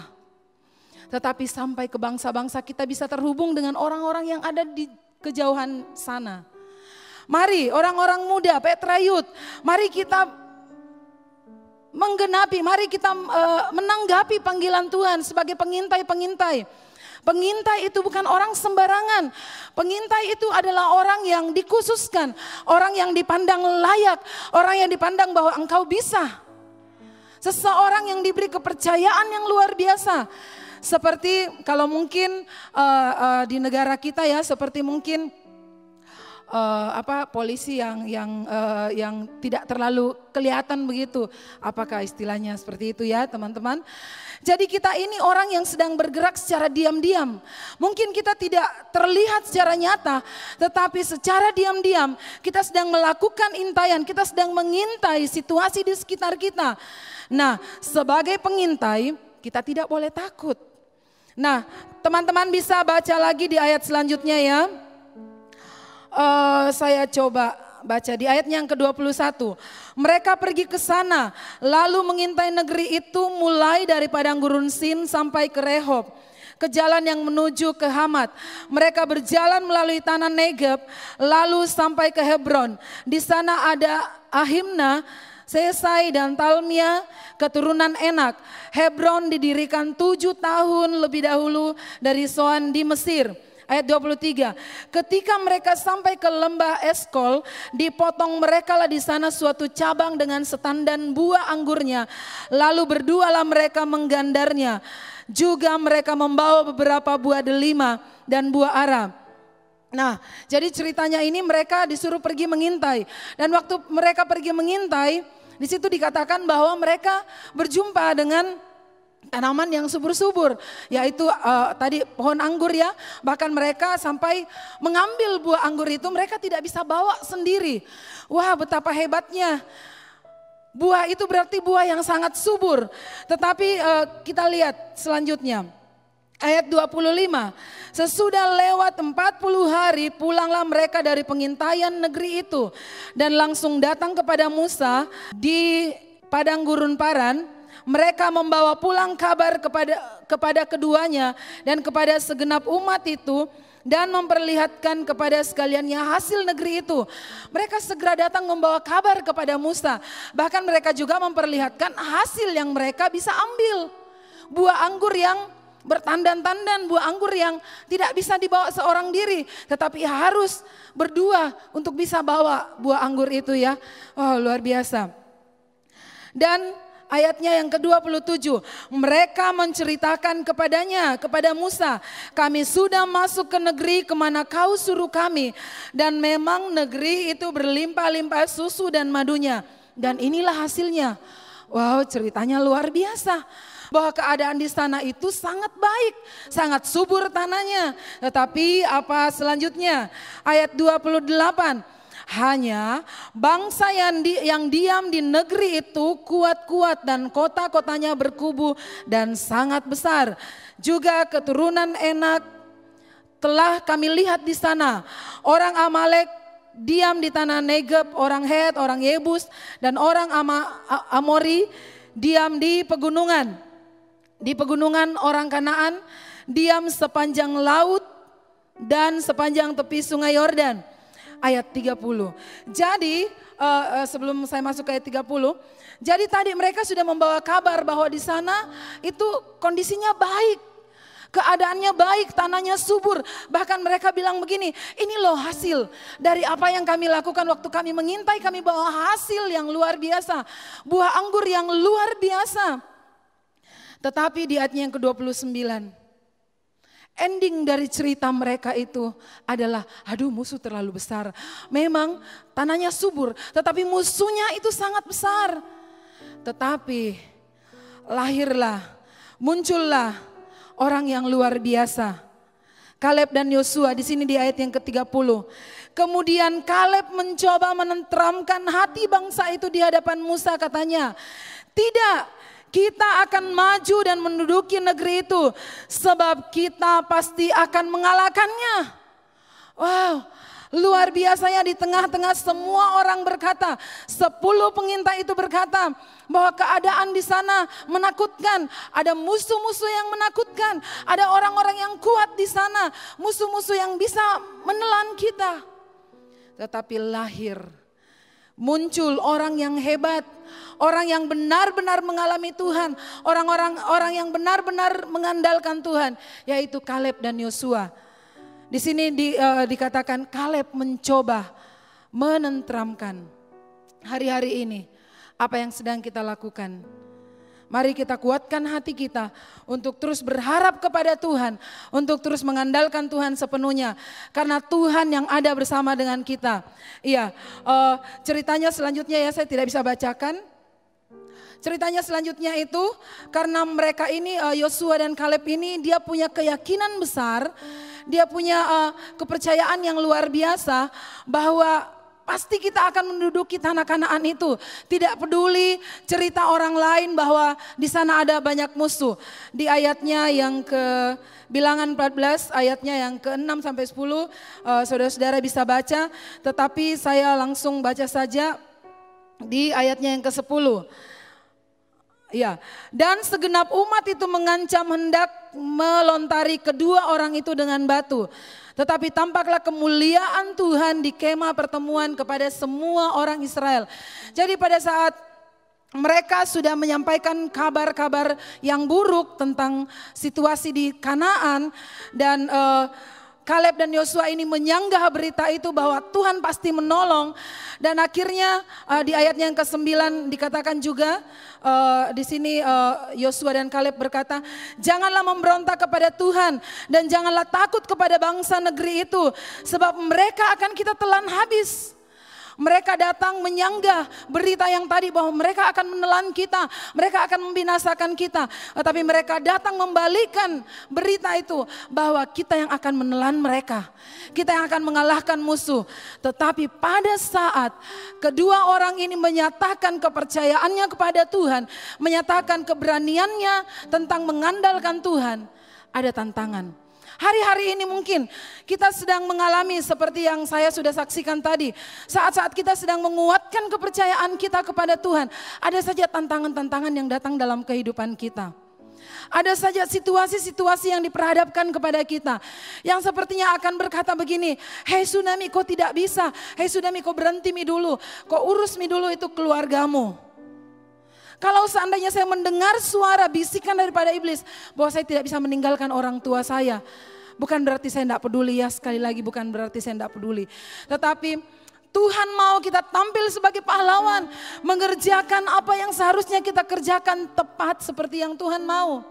tetapi sampai ke bangsa-bangsa kita bisa terhubung dengan orang-orang yang ada di kejauhan sana. Mari orang-orang muda, Petra Youth, mari kita menggenapi, mari kita menanggapi panggilan Tuhan sebagai pengintai-pengintai. Pengintai itu bukan orang sembarangan. Pengintai itu adalah orang yang dikhususkan, orang yang dipandang layak, orang yang dipandang bahwa engkau bisa. Seseorang yang diberi kepercayaan yang luar biasa. Seperti kalau mungkin di negara kita ya, seperti mungkin polisi yang tidak terlalu kelihatan begitu. Apakah istilahnya seperti itu ya teman-teman? Jadi kita ini orang yang sedang bergerak secara diam-diam. Mungkin kita tidak terlihat secara nyata, tetapi secara diam-diam kita sedang melakukan intaian, kita sedang mengintai situasi di sekitar kita. Nah, sebagai pengintai kita tidak boleh takut. Nah, teman-teman bisa baca lagi di ayat selanjutnya ya. Saya coba baca di ayatnya yang ke-21. Mereka pergi ke sana lalu mengintai negeri itu mulai dari padang gurun Sin sampai ke Rehob, ke jalan yang menuju ke Hamat. Mereka berjalan melalui tanah Negeb lalu sampai ke Hebron. Di sana ada Ahimna, Sesai dan Talmia, keturunan Enak. Hebron didirikan 7 tahun lebih dahulu dari Soan di Mesir. Ayat 23, ketika mereka sampai ke lembah Eskol, dipotong merekalah di sana suatu cabang dengan setandan buah anggurnya. Lalu berdualah mereka menggandarnya. Juga mereka membawa beberapa buah delima dan buah ara. Nah, jadi ceritanya ini mereka disuruh pergi mengintai. Dan waktu mereka pergi mengintai, di situ dikatakan bahwa mereka berjumpa dengan tanaman yang subur-subur, yaitu tadi pohon anggur ya. Bahkan mereka sampai mengambil buah anggur itu mereka tidak bisa bawa sendiri. Wah, betapa hebatnya. Buah itu berarti buah yang sangat subur. Tetapi kita lihat selanjutnya. Ayat 25, sesudah lewat 40 hari pulanglah mereka dari pengintaian negeri itu. Dan langsung datang kepada Musa di padang gurun Paran. Mereka membawa pulang kabar kepada keduanya dan kepada segenap umat itu dan memperlihatkan kepada sekaliannya hasil negeri itu. Mereka segera datang membawa kabar kepada Musa. Bahkan mereka juga memperlihatkan hasil yang mereka bisa ambil. Buah anggur yang bertandan-tandan, buah anggur yang tidak bisa dibawa seorang diri, tetapi harus berdua untuk bisa bawa buah anggur itu ya. Oh, luar biasa. Dan ayatnya yang ke-27, mereka menceritakan kepada Musa, kami sudah masuk ke negeri kemana kau suruh kami. Dan memang negeri itu berlimpah-limpah susu dan madunya. Dan inilah hasilnya. Wow, ceritanya luar biasa. Bahwa keadaan di sana itu sangat baik, sangat subur tanahnya. Tetapi apa selanjutnya? Ayat 28. Hanya bangsa yang diam di negeri itu kuat-kuat dan kota-kotanya berkubu dan sangat besar. Juga keturunan Enak telah kami lihat di sana. Orang Amalek diam di tanah Negeb, orang Het, orang Yebus dan orang Amori diam di pegunungan. Di pegunungan orang Kanaan diam sepanjang laut dan sepanjang tepi sungai Yordan. Ayat 30. Jadi sebelum saya masuk ke ayat 30. Jadi tadi mereka sudah membawa kabar bahwa di sana itu kondisinya baik. Keadaannya baik, tanahnya subur. Bahkan mereka bilang begini, ini loh hasil dari apa yang kami lakukan waktu kami mengintai. Kami bawa hasil yang luar biasa. Buah anggur yang luar biasa. Tetapi di ayatnya yang ke-29. Ending dari cerita mereka itu adalah, aduh musuh terlalu besar. Memang tanahnya subur, tetapi musuhnya itu sangat besar. Tetapi muncullah orang yang luar biasa. Kaleb dan Yosua di sini di ayat yang ke-30. Kemudian Kaleb mencoba menenteramkan hati bangsa itu di hadapan Musa, katanya, tidak. Kita akan maju dan menduduki negeri itu sebab kita pasti akan mengalahkannya. Wow, luar biasanya di tengah-tengah semua orang berkata, 10 pengintai itu berkata bahwa keadaan di sana menakutkan. Ada musuh-musuh yang menakutkan, ada orang-orang yang kuat di sana, musuh-musuh yang bisa menelan kita. tetapi lahir. Muncul orang yang hebat, orang yang benar-benar mengalami Tuhan, orang yang benar-benar mengandalkan Tuhan, yaitu Kaleb dan Yosua. Di sini dikatakan Kaleb mencoba menenteramkan. Hari-hari ini apa yang sedang kita lakukan? Mari kita kuatkan hati kita untuk terus berharap kepada Tuhan, untuk terus mengandalkan Tuhan sepenuhnya. Karena Tuhan yang ada bersama dengan kita. Iya, ceritanya selanjutnya ya saya tidak bisa bacakan. Ceritanya selanjutnya itu karena mereka ini Yosua dan Kaleb ini dia punya keyakinan besar, dia punya kepercayaan yang luar biasa bahwa pasti kita akan menduduki tanah Kanaan itu. Tidak peduli cerita orang lain bahwa di sana ada banyak musuh. Di ayatnya yang ke Bilangan 14 ayatnya yang ke-6 sampai 10 saudara-saudara bisa baca. Tetapi saya langsung baca saja di ayatnya yang ke-10. Ya, dan segenap umat itu mengancam hendak melontari kedua orang itu dengan batu. Tetapi tampaklah kemuliaan Tuhan di kemah pertemuan kepada semua orang Israel. Jadi pada saat mereka sudah menyampaikan kabar-kabar yang buruk tentang situasi di Kanaan dan Kaleb dan Yosua ini menyanggah berita itu bahwa Tuhan pasti menolong. Dan akhirnya di ayat yang ke-9 dikatakan juga di sini Yosua dan Kaleb berkata, janganlah memberontak kepada Tuhan dan janganlah takut kepada bangsa negeri itu, sebab mereka akan kita telan habis. Mereka datang menyanggah berita yang tadi bahwa mereka akan menelan kita, mereka akan membinasakan kita. Tetapi mereka datang membalikkan berita itu bahwa kita yang akan menelan mereka, kita yang akan mengalahkan musuh. Tetapi pada saat kedua orang ini menyatakan kepercayaannya kepada Tuhan, menyatakan keberaniannya tentang mengandalkan Tuhan, ada tantangan. Hari-hari ini mungkin kita sedang mengalami seperti yang saya sudah saksikan tadi. Saat-saat kita sedang menguatkan kepercayaan kita kepada Tuhan, ada saja tantangan-tantangan yang datang dalam kehidupan kita. Ada saja situasi-situasi yang diperhadapkan kepada kita, yang sepertinya akan berkata begini, hei Tsunami kau tidak bisa, hei Tsunami kau berhenti mi dulu, kau urus mi dulu itu keluargamu. Kalau seandainya saya mendengar suara bisikan daripada iblis bahwa saya tidak bisa meninggalkan orang tua saya, bukan berarti saya tidak peduli ya, sekali lagi bukan berarti saya tidak peduli. Tetapi Tuhan mau kita tampil sebagai pahlawan, mengerjakan apa yang seharusnya kita kerjakan tepat seperti yang Tuhan mau.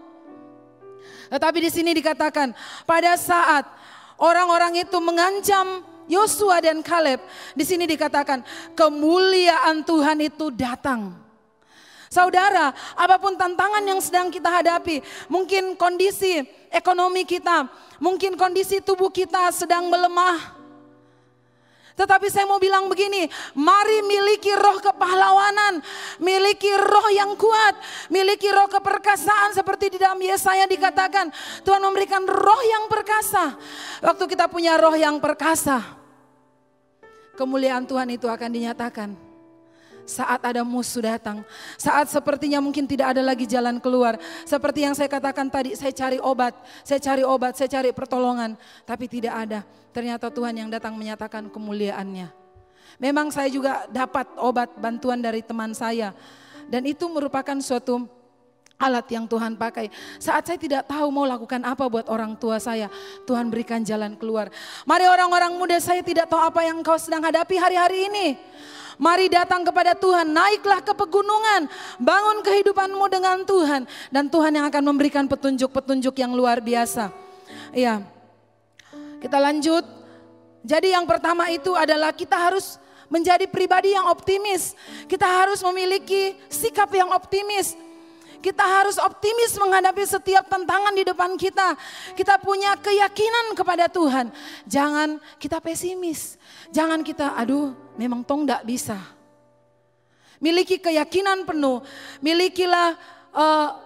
Tetapi di sini dikatakan pada saat orang-orang itu mengancam Yosua dan Kaleb, di sini dikatakan kemuliaan Tuhan itu datang. Saudara, apapun tantangan yang sedang kita hadapi, mungkin kondisi ekonomi kita, mungkin kondisi tubuh kita sedang melemah. Tetapi saya mau bilang begini, mari miliki roh kepahlawanan, miliki roh yang kuat, miliki roh keperkasaan seperti di dalam Yesaya dikatakan, Tuhan memberikan roh yang perkasa. Waktu kita punya roh yang perkasa, kemuliaan Tuhan itu akan dinyatakan. Saat ada musuh datang, saat sepertinya mungkin tidak ada lagi jalan keluar. Seperti yang saya katakan tadi, saya cari obat, saya cari pertolongan. Tapi tidak ada, ternyata Tuhan yang datang menyatakan kemuliaannya. Memang saya juga dapat obat bantuan dari teman saya. Dan itu merupakan suatu alat yang Tuhan pakai. Saat saya tidak tahu mau lakukan apa buat orang tua saya, Tuhan berikan jalan keluar. Mari orang-orang muda, saya tidak tahu apa yang kau sedang hadapi hari-hari ini. Mari datang kepada Tuhan, naiklah ke pegunungan, bangun kehidupanmu dengan Tuhan. Dan Tuhan yang akan memberikan petunjuk-petunjuk yang luar biasa. Iya, kita lanjut. Jadi yang pertama itu adalah kita harus menjadi pribadi yang optimis. Kita harus memiliki sikap yang optimis. Kita harus optimis menghadapi setiap tantangan di depan kita. Kita punya keyakinan kepada Tuhan. Jangan kita pesimis. Jangan kita, aduh memang tong gak bisa. Miliki keyakinan penuh. Milikilah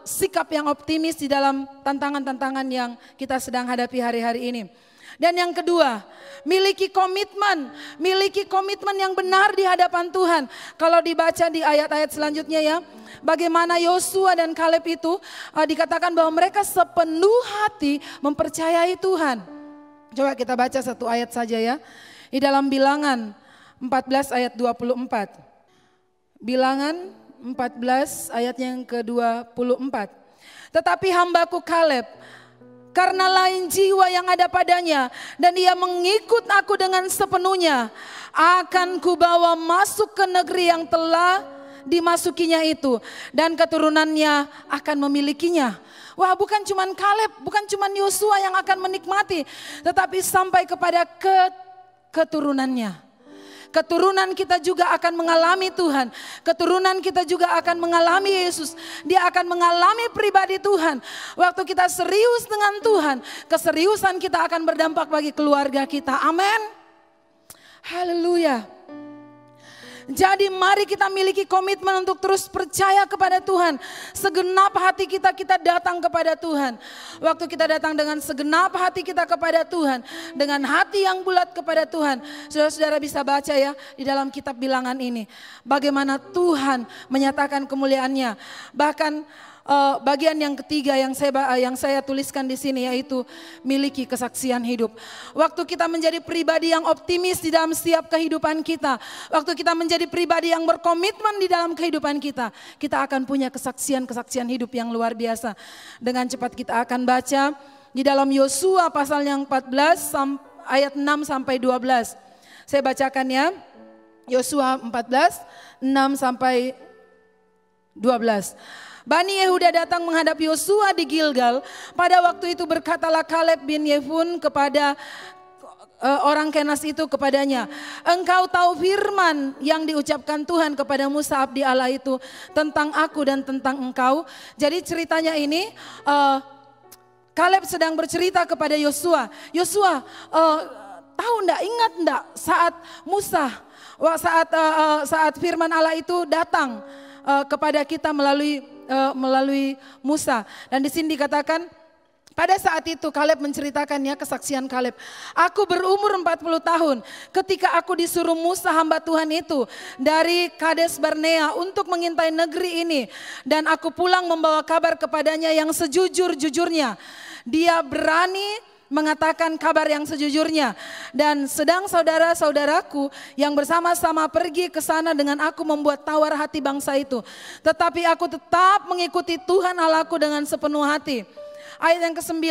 sikap yang optimis di dalam tantangan-tantangan yang kita sedang hadapi hari-hari ini. Dan yang kedua, miliki komitmen yang benar di hadapan Tuhan. Kalau dibaca di ayat-ayat selanjutnya ya, bagaimana Yosua dan Kaleb itu dikatakan bahwa mereka sepenuh hati mempercayai Tuhan. Coba kita baca satu ayat saja ya. Di dalam Bilangan 14 ayat 24. Bilangan 14 ayat yang ke-24. Tetapi hambaku Kaleb, karena lain jiwa yang ada padanya dan ia mengikut aku dengan sepenuhnya, akan kubawa masuk ke negeri yang telah dimasukinya itu, dan keturunannya akan memilikinya. Wah, bukan cuman Kaleb, bukan cuman Yosua yang akan menikmati, tetapi sampai kepada keturunannya. Keturunan kita juga akan mengalami Tuhan. Keturunan kita juga akan mengalami Yesus. Dia akan mengalami pribadi Tuhan. Waktu kita serius dengan Tuhan, keseriusan kita akan berdampak bagi keluarga kita. Amin. Haleluya. Jadi mari kita miliki komitmen untuk terus percaya kepada Tuhan. Segenap hati kita datang kepada Tuhan. Waktu kita datang dengan segenap hati kita kepada Tuhan, dengan hati yang bulat kepada Tuhan. Saudara-saudara bisa baca ya di dalam kitab Bilangan ini. Bagaimana Tuhan menyatakan kemuliaannya. Bahkan bagian yang ketiga yang saya tuliskan di sini yaitu miliki kesaksian hidup. Waktu kita menjadi pribadi yang optimis di dalam setiap kehidupan kita, waktu kita menjadi pribadi yang berkomitmen di dalam kehidupan kita, kita akan punya kesaksian hidup yang luar biasa. Dengan cepat kita akan baca di dalam Yosua pasal yang 14 ayat 6 sampai 12. Saya bacakan ya. Yosua 14 6 sampai 12. Bani Yehuda datang menghadap Yosua di Gilgal. Pada waktu itu berkatalah Kaleb bin Yefun kepada orang Kenas itu kepadanya, engkau tahu firman yang diucapkan Tuhan kepada Musa abdi Allah itu tentang aku dan tentang engkau. Jadi ceritanya ini Kaleb sedang bercerita kepada Yosua. Yosua, tahu enggak, ingat enggak saat Musa, saat firman Allah itu datang kepada kita melalui Musa. Dan di sini dikatakan pada saat itu Kaleb menceritakannya, kesaksian Kaleb. Aku berumur 40 tahun ketika aku disuruh Musa hamba Tuhan itu dari Kades Barnea untuk mengintai negeri ini. Dan aku pulang membawa kabar kepadanya yang sejujur-jujurnya. Dia berani mengatakan kabar yang sejujurnya. Dan sedang saudara-saudaraku yang bersama-sama pergi ke sana dengan aku membuat tawar hati bangsa itu. Tetapi aku tetap mengikuti Tuhan Allahku dengan sepenuh hati. Ayat yang ke-9.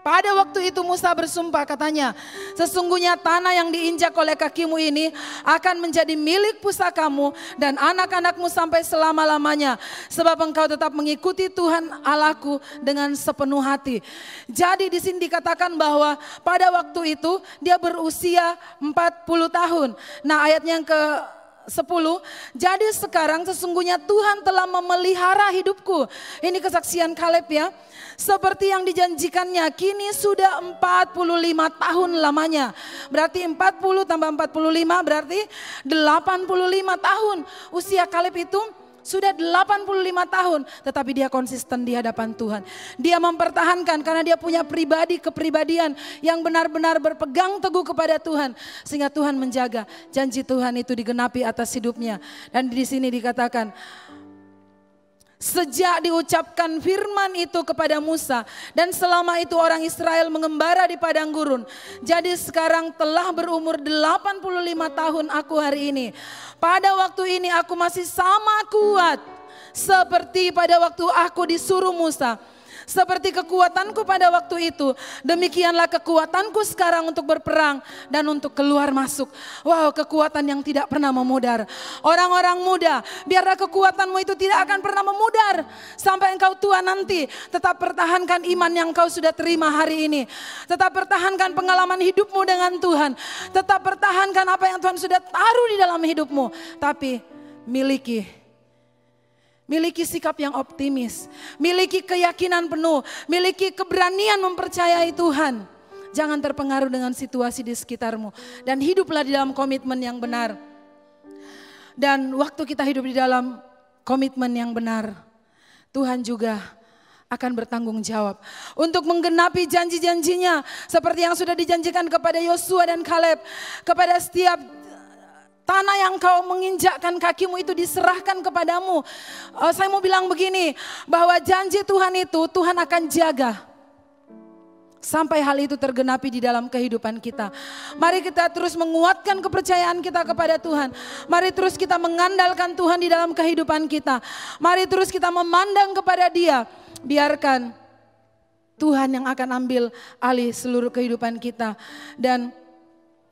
Pada waktu itu Musa bersumpah katanya, sesungguhnya tanah yang diinjak oleh kakimu ini akan menjadi milik pusakamu dan anak-anakmu sampai selama-lamanya. Sebab engkau tetap mengikuti Tuhan Allahku dengan sepenuh hati. Jadi di sini dikatakan bahwa pada waktu itu dia berusia 40 tahun. Nah ayatnya yang ke-10, jadi sekarang sesungguhnya Tuhan telah memelihara hidupku. Ini kesaksian Kaleb ya. Seperti yang dijanjikannya, kini sudah 45 tahun lamanya. Berarti 40 tambah 45 berarti 85 tahun. Usia Kaleb itu sudah 85 tahun, tetapi dia konsisten di hadapan Tuhan. Dia mempertahankan karena dia punya kepribadian yang benar-benar berpegang teguh kepada Tuhan. Sehingga Tuhan menjaga janji Tuhan itu digenapi atas hidupnya. Dan di sini dikatakan, sejak diucapkan firman itu kepada Musa dan selama itu orang Israel mengembara di padang gurun. Jadi sekarang telah berumur 85 tahun aku hari ini. Pada waktu ini aku masih sama kuat seperti pada waktu aku disuruh Musa. Seperti kekuatanku pada waktu itu, demikianlah kekuatanku sekarang untuk berperang dan untuk keluar masuk. Wow, kekuatan yang tidak pernah memudar. Orang-orang muda, biarlah kekuatanmu itu tidak akan pernah memudar sampai engkau tua nanti. Tetap pertahankan iman yang kau sudah terima hari ini. Tetap pertahankan pengalaman hidupmu dengan Tuhan. Tetap pertahankan apa yang Tuhan sudah taruh di dalam hidupmu. Tapi miliki sikap yang optimis, miliki keyakinan penuh, miliki keberanian mempercayai Tuhan. Jangan terpengaruh dengan situasi di sekitarmu. Dan hiduplah di dalam komitmen yang benar. Dan waktu kita hidup di dalam komitmen yang benar, Tuhan juga akan bertanggung jawab untuk menggenapi janji-janjinya. Seperti yang sudah dijanjikan kepada Yosua dan Kaleb. Kepada setiap tanah yang kau menginjakkan kakimu itu diserahkan kepadamu. Saya mau bilang begini, bahwa janji Tuhan itu Tuhan akan jaga. Sampai hal itu tergenapi di dalam kehidupan kita. Mari kita terus menguatkan kepercayaan kita kepada Tuhan. Mari terus kita mengandalkan Tuhan di dalam kehidupan kita. Mari terus kita memandang kepada Dia. Biarkan Tuhan yang akan ambil alih seluruh kehidupan kita. Dan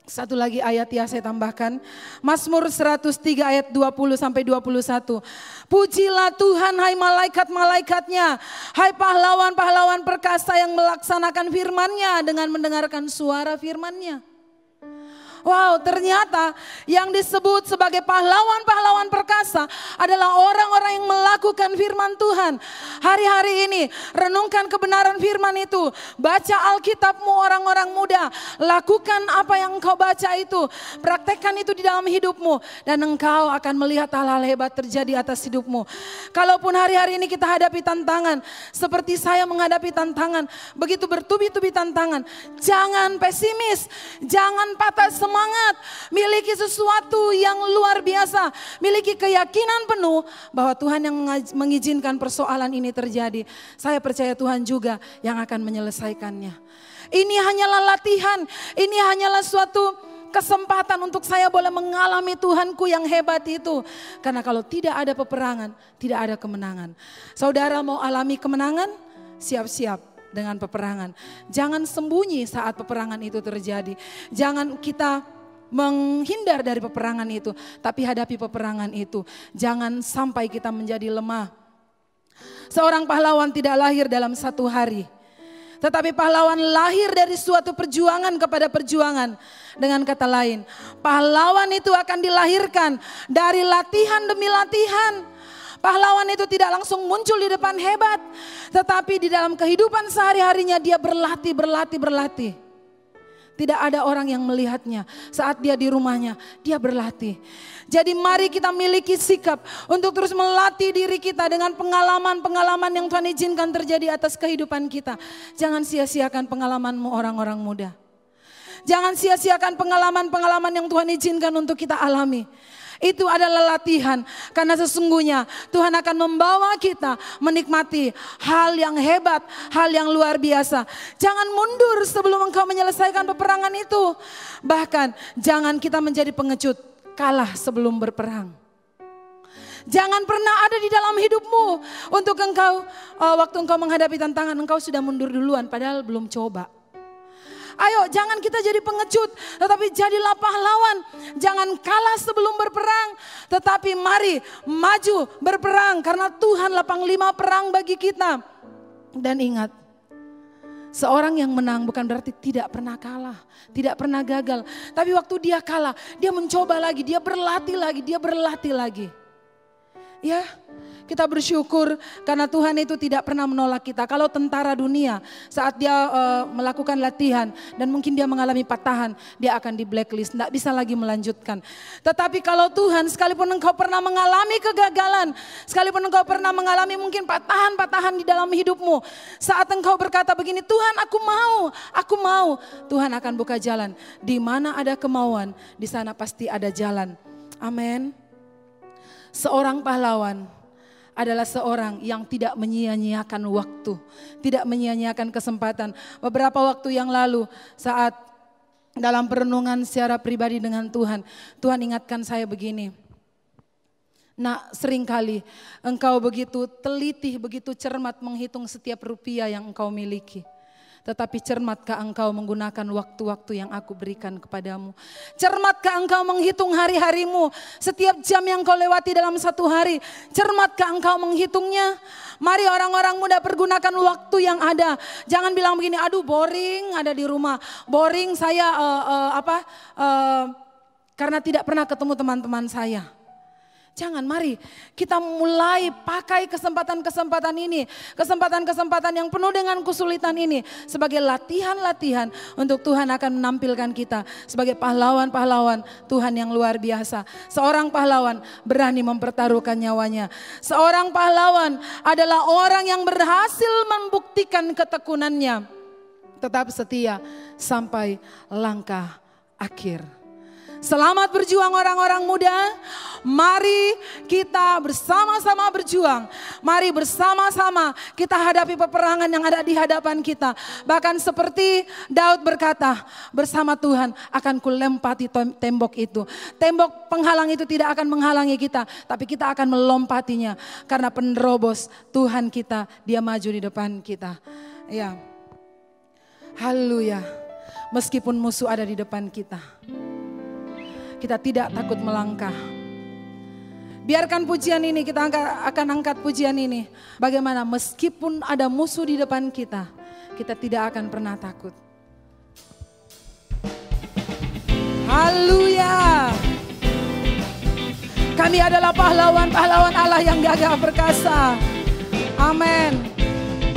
satu lagi ayat ya saya tambahkan. Mazmur 103 ayat 20 sampai 21. Pujilah Tuhan hai malaikat-malaikatnya. Hai pahlawan-pahlawan perkasa yang melaksanakan firman-Nya dengan mendengarkan suara firman-Nya. Wow, ternyata yang disebut sebagai pahlawan-pahlawan perkasa adalah orang-orang yang melakukan firman Tuhan. Hari-hari ini renungkan kebenaran firman itu. Baca Alkitabmu orang-orang muda. Lakukan apa yang engkau baca itu. Praktekkan itu di dalam hidupmu. Dan engkau akan melihat hal-hal hebat terjadi atas hidupmu. Kalaupun hari-hari ini kita hadapi tantangan. Seperti saya menghadapi tantangan. Begitu bertubi-tubi tantangan. Jangan pesimis. Jangan patah semangat. Miliki sesuatu yang luar biasa. Miliki keyakinan penuh bahwa Tuhan yang mengizinkan persoalan ini terjadi. Saya percaya Tuhan juga yang akan menyelesaikannya. Ini hanyalah latihan. Ini hanyalah suatu kesempatan untuk saya boleh mengalami Tuhanku yang hebat itu. Karena kalau tidak ada peperangan, tidak ada kemenangan. Saudara mau alami kemenangan? Siap-siap dengan peperangan. Jangan sembunyi saat peperangan itu terjadi. Jangan kita menghindar dari peperangan itu, tapi hadapi peperangan itu. Jangan sampai kita menjadi lemah. Seorang pahlawan tidak lahir dalam satu hari, tetapi pahlawan lahir dari suatu perjuangan kepada perjuangan. Dengan kata lain, pahlawan itu akan dilahirkan dari latihan demi latihan. Pahlawan itu tidak langsung muncul di depan hebat, tetapi di dalam kehidupan sehari-harinya dia berlatih. Tidak ada orang yang melihatnya saat dia di rumahnya, dia berlatih. Jadi mari kita miliki sikap untuk terus melatih diri kita dengan pengalaman-pengalaman yang Tuhan izinkan terjadi atas kehidupan kita. Jangan sia-siakan pengalamanmu orang-orang muda. Jangan sia-siakan pengalaman-pengalaman yang Tuhan izinkan untuk kita alami. Itu adalah latihan, karena sesungguhnya Tuhan akan membawa kita menikmati hal yang hebat, hal yang luar biasa. Jangan mundur sebelum engkau menyelesaikan peperangan itu. Bahkan jangan kita menjadi pengecut, kalah sebelum berperang. Jangan pernah ada di dalam hidupmu untuk engkau, waktu engkau menghadapi tantangan, engkau sudah mundur duluan padahal belum coba. Ayo jangan kita jadi pengecut, tetapi jadilah pahlawan. Jangan kalah sebelum berperang, tetapi mari maju berperang. Karena Tuhanlah panglima perang bagi kita. Dan ingat, seorang yang menang bukan berarti tidak pernah kalah, tidak pernah gagal. Tapi waktu dia kalah, dia mencoba lagi, dia berlatih lagi. Ya, kita bersyukur karena Tuhan itu tidak pernah menolak kita. Kalau tentara dunia saat dia melakukan latihan dan mungkin dia mengalami patahan, dia akan di blacklist, tidak bisa lagi melanjutkan. Tetapi kalau Tuhan, sekalipun engkau pernah mengalami kegagalan, sekalipun engkau pernah mengalami mungkin patahan-patahan di dalam hidupmu, saat engkau berkata begini, Tuhan aku mau, Tuhan akan buka jalan. Di mana ada kemauan, di sana pasti ada jalan. Amin. Seorang pahlawan adalah seorang yang tidak menyia-nyiakan waktu, tidak menyia-nyiakan kesempatan. Beberapa waktu yang lalu saat dalam perenungan secara pribadi dengan Tuhan, Tuhan ingatkan saya begini. Nah, seringkali engkau begitu teliti, begitu cermat menghitung setiap rupiah yang engkau miliki. Tetapi cermatkah engkau menggunakan waktu-waktu yang aku berikan kepadamu? Cermatkah engkau menghitung hari-harimu? Setiap jam yang kau lewati dalam satu hari, cermatkah engkau menghitungnya? Mari orang-orang muda pergunakan waktu yang ada. Jangan bilang begini, aduh boring ada di rumah. Boring saya karena tidak pernah ketemu teman-teman saya. Jangan, mari kita mulai pakai kesempatan-kesempatan ini. Kesempatan-kesempatan yang penuh dengan kesulitan ini. Sebagai latihan-latihan untuk Tuhan akan menampilkan kita. Sebagai pahlawan-pahlawan Tuhan yang luar biasa. Seorang pahlawan berani mempertaruhkan nyawanya. Seorang pahlawan adalah orang yang berhasil membuktikan ketekunannya. Tetap setia sampai langkah akhir. Selamat berjuang orang-orang muda. Mari kita bersama-sama berjuang. Mari bersama-sama kita hadapi peperangan yang ada di hadapan kita. Bahkan seperti Daud berkata, bersama Tuhan akan kulempati tembok itu. Tembok penghalang itu tidak akan menghalangi kita, tapi kita akan melompatinya. Karena penerobos Tuhan kita, dia maju di depan kita. Ya, haleluya. Meskipun musuh ada di depan kita, kita tidak takut melangkah. Biarkan pujian ini, kita akan angkat pujian ini. Bagaimana meskipun ada musuh di depan kita, kita tidak akan pernah takut. Haleluya. Kami adalah pahlawan-pahlawan Allah yang gagah perkasa. Amin.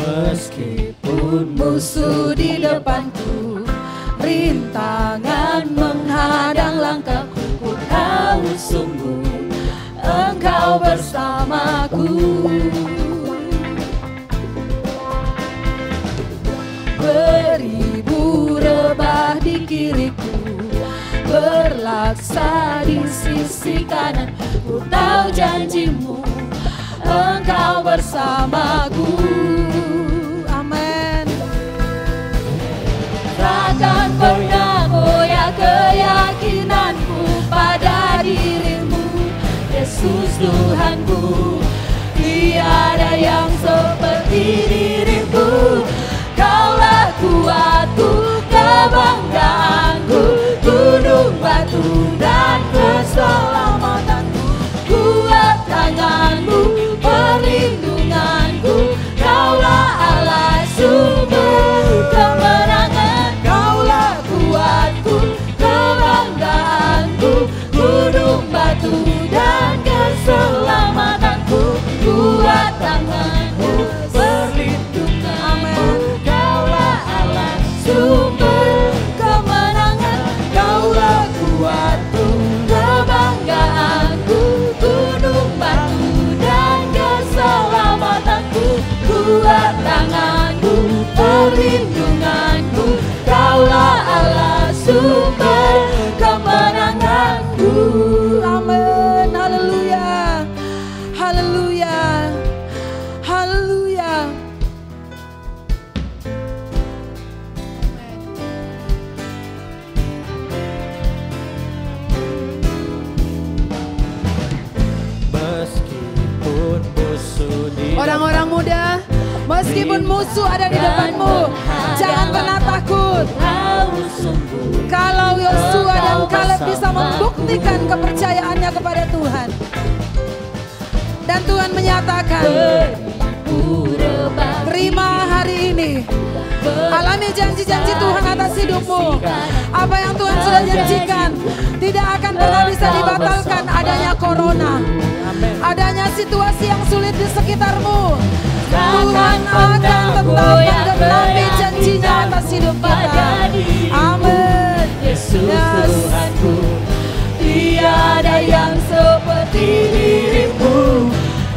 Meskipun musuh di depanku, rintangan menghadang langkahku, ku tahu sungguh Engkau bersamaku. Beribu rebah di kiriku, berlaksa di sisi kanan, ku tahu janjimu Engkau bersamaku. Amin. Takkan pernah goyah keyakinanku pada dirimu, Yesus Tuhanku. Tiada yang seperti dirimu. Kaulah kuatku, kebanggaanku, gunung batu dan keselamatanku. Kuat tanganmu, perlindunganku, Kaulah Allah sumber kemenangan. Kaulah kuatku, kebanggaanku, gunung batu dan keselamatanku. Kuat tanganmu, perlindunganmu, Kaulah Allah sumber kemenangan. Kaulah kuatku, kebanggaanku, gunung batu dan keselamatanku. Kuat tanganku, perlindunganku, Kaulah Allah sumber kemenanganku. Amin. Haleluya. Haleluya. Haleluya. Meskipun musuh di Orang-orang muda, meskipun musuh ada di depanmu, jangan pernah takut. Kalau Yosua dan Kaleb bisa membuktikan kepercayaannya kepada Tuhan, dan Tuhan menyatakan, terima hari ini, alami janji-janji Tuhan atas hidupmu. Apa yang Tuhan sudah janjikan tidak akan pernah bisa dibatalkan. Adanya corona, adanya situasi yang sulit di sekitarmu, Tuhan akan tetap menggenapi janjinya atas hidup kita. Amin. Yesus Tuhanku, tiada yang seperti dirimu.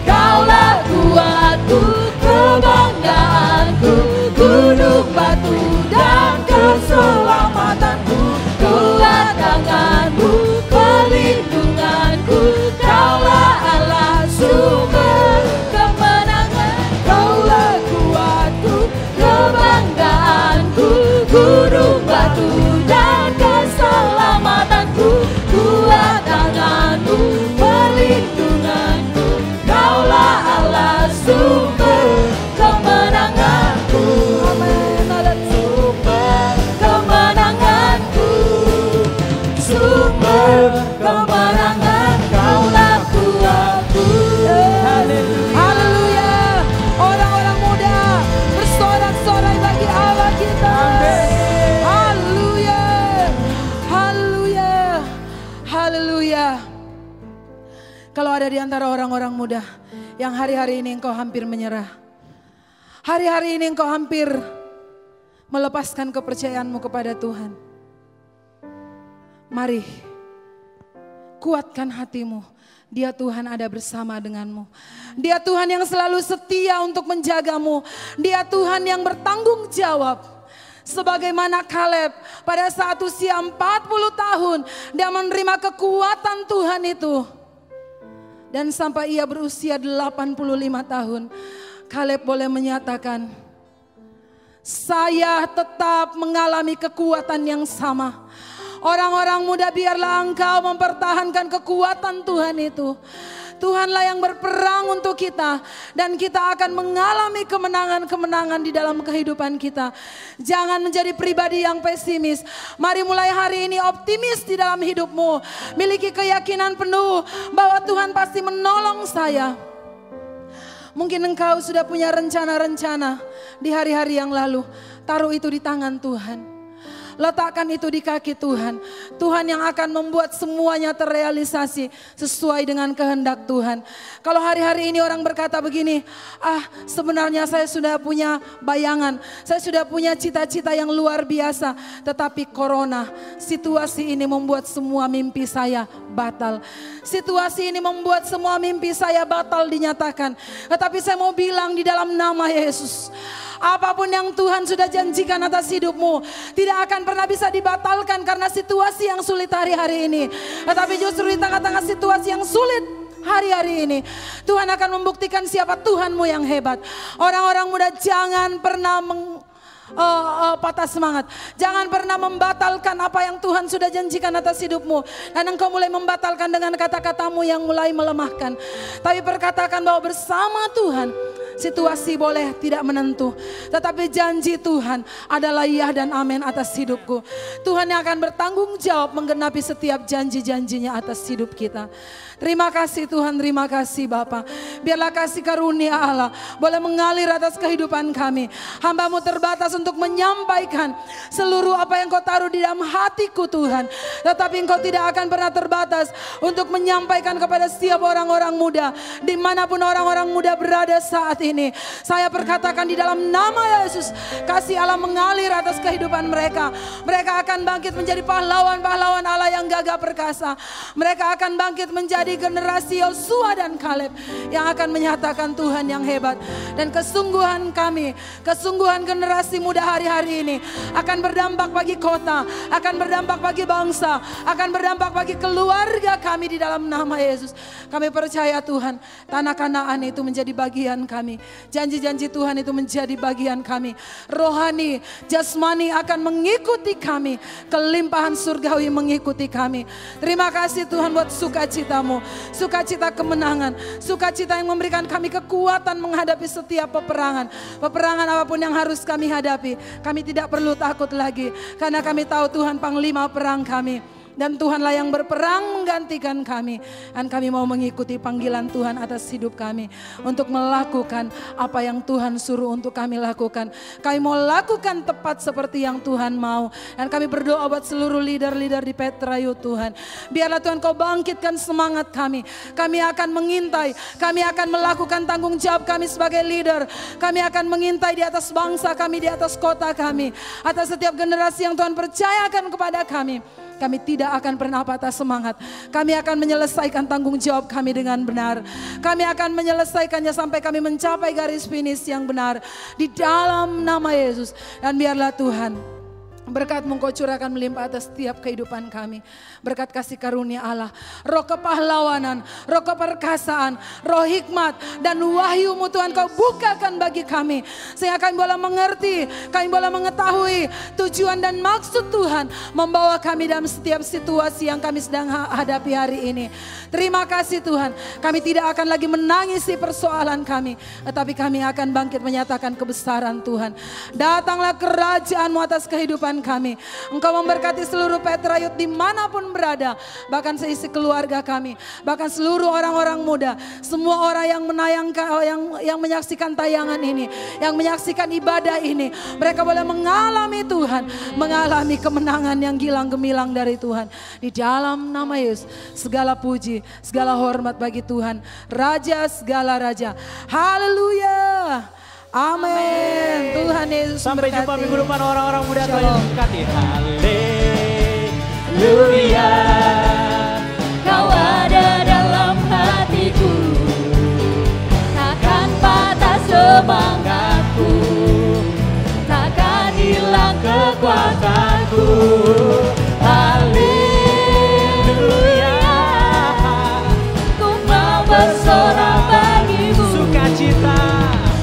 Kaulah kuatku, kebanggaanku, gunung batu dan keselamatanku. Kuat tanganmu, perlindunganku, Kaulah Allah sumber kemenangan. Kaulah kuatku, kebanggaanku, gunung batu dan keselamatanku. Kuat tanganmu, perlindunganku, Kaulah Allah sumber kemenanganku. Amin. Sumber kemenanganku, sumber kemenangan, Kaulah kuatku. Haleluya. Orang-orang muda bersorak-sorai bagi Allah kita. Haleluya. Haleluya. Haleluya. Kalau ada di antara orang-orang muda yang hari-hari ini engkau hampir menyerah, hari-hari ini engkau hampir melepaskan kepercayaanmu kepada Tuhan, mari kuatkan hatimu. Dia Tuhan ada bersama denganmu. Dia Tuhan yang selalu setia untuk menjagamu. Dia Tuhan yang bertanggung jawab. Sebagaimana Kaleb pada saat usia 40 tahun dia menerima kekuatan Tuhan itu. Dan sampai ia berusia 85 tahun, Kaleb boleh menyatakan, saya tetap mengalami kekuatan yang sama. Orang-orang muda, biarlah engkau mempertahankan kekuatan Tuhan itu. Tuhanlah yang berperang untuk kita dan kita akan mengalami kemenangan-kemenangan di dalam kehidupan kita. Jangan menjadi pribadi yang pesimis. Mari mulai hari ini optimis di dalam hidupmu. Miliki keyakinan penuh bahwa Tuhan pasti menolong saya. Mungkin engkau sudah punya rencana-rencana di hari-hari yang lalu. Taruh itu di tangan Tuhan. Letakkan itu di kaki Tuhan. Tuhan yang akan membuat semuanya terrealisasi sesuai dengan kehendak Tuhan. Kalau hari-hari ini orang berkata begini, sebenarnya saya sudah punya bayangan, saya sudah punya cita-cita yang luar biasa. Tetapi corona, situasi ini membuat semua mimpi saya batal. Situasi ini membuat semua mimpi saya batal dinyatakan. Tetapi saya mau bilang di dalam nama Yesus, apapun yang Tuhan sudah janjikan atas hidupmu tidak akan pernah bisa dibatalkan karena situasi yang sulit hari-hari ini. Tetapi justru di tengah-tengah situasi yang sulit hari-hari ini, Tuhan akan membuktikan siapa Tuhanmu yang hebat. Orang-orang muda, jangan pernah patah semangat. Jangan pernah membatalkan apa yang Tuhan sudah janjikan atas hidupmu. Dan engkau mulai membatalkan dengan kata-katamu yang mulai melemahkan. Tapi perkatakan bahwa bersama Tuhan situasi boleh tidak menentu, tetapi janji Tuhan adalah ya dan amin atas hidupku. Tuhan yang akan bertanggung jawab menggenapi setiap janji-janjinya atas hidup kita. Terima kasih Tuhan, terima kasih Bapa. Biarlah kasih karunia Allah boleh mengalir atas kehidupan kami. Hamba-Mu terbatas untuk menyampaikan seluruh apa yang Kau taruh di dalam hatiku Tuhan. Tetapi Engkau tidak akan pernah terbatas untuk menyampaikan kepada setiap orang-orang muda, dimanapun orang-orang muda berada saat ini. Saya perkatakan di dalam nama Yesus, kasih Allah mengalir atas kehidupan mereka. Mereka akan bangkit menjadi pahlawan-pahlawan Allah yang gagah perkasa. Mereka akan bangkit menjadi generasi Yosua dan Kaleb yang akan menyatakan Tuhan yang hebat. Dan kesungguhan kami, kesungguhan generasi muda hari-hari ini akan berdampak bagi kota, akan berdampak bagi bangsa, akan berdampak bagi keluarga kami di dalam nama Yesus. Kami percaya Tuhan, tanah Kanaan itu menjadi bagian kami. Janji-janji Tuhan itu menjadi bagian kami. Rohani, jasmani akan mengikuti kami. Kelimpahan surgawi mengikuti kami. Terima kasih Tuhan buat sukacita-Mu. Sukacita kemenangan. Sukacita yang memberikan kami kekuatan menghadapi setiap peperangan. Peperangan apapun yang harus kami hadapi, kami tidak perlu takut lagi. Karena kami tahu Tuhan panglima perang kami. Dan Tuhanlah yang berperang menggantikan kami. Dan kami mau mengikuti panggilan Tuhan atas hidup kami. Untuk melakukan apa yang Tuhan suruh untuk kami lakukan. Kami mau lakukan tepat seperti yang Tuhan mau. Dan kami berdoa buat seluruh leader-leader di Petrayu Tuhan. Biarlah Tuhan Kau bangkitkan semangat kami. Kami akan mengintai. Kami akan melakukan tanggung jawab kami sebagai leader. Kami akan mengintai di atas bangsa kami, di atas kota kami. Atas setiap generasi yang Tuhan percayakan kepada kami. Kami tidak akan pernah patah semangat. Kami akan menyelesaikan tanggung jawab kami dengan benar. Kami akan menyelesaikannya sampai kami mencapai garis finish yang benar. Di dalam nama Yesus. Dan biarlah Tuhan, berkat-Mu Kau curahkan melimpah atas setiap kehidupan kami. Berkat kasih karunia Allah, roh kepahlawanan, roh keperkasaan, roh hikmat dan wahyu-Mu Tuhan Kau bukakan bagi kami. Sehingga kami boleh mengerti, kami boleh mengetahui tujuan dan maksud Tuhan membawa kami dalam setiap situasi yang kami sedang hadapi hari ini. Terima kasih Tuhan, kami tidak akan lagi menangisi persoalan kami, tetapi kami akan bangkit menyatakan kebesaran Tuhan. Datanglah kerajaan-Mu atas kehidupan kami. Engkau memberkati seluruh Petrayut dimanapun berada, bahkan seisi keluarga kami, bahkan seluruh orang-orang muda, semua orang yang menayangkan, yang menyaksikan tayangan ini, yang menyaksikan ibadah ini, mereka boleh mengalami Tuhan, mengalami kemenangan yang gilang gemilang dari Tuhan. Di dalam nama Yesus, segala puji, segala hormat bagi Tuhan, Raja segala Raja. Haleluya. Amin. Tuhan Yesus Sampai memberkati. jumpa minggu depan orang-orang muda Tuhan Yesus memberkati. Haleluya, Kau ada dalam hatiku, takkan patah semangatku, takkan hilang penuhiku. Haleluya. Ku mau bersorak bagimu. Sukacita,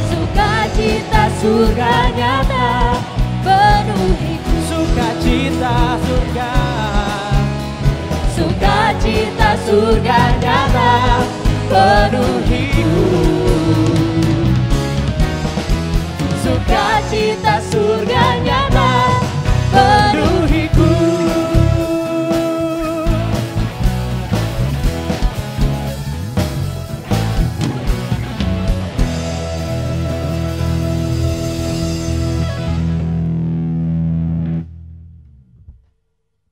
Sukacita surga nyata penuhiku. sukacita surga. Sukacita surga nyata penuhiku.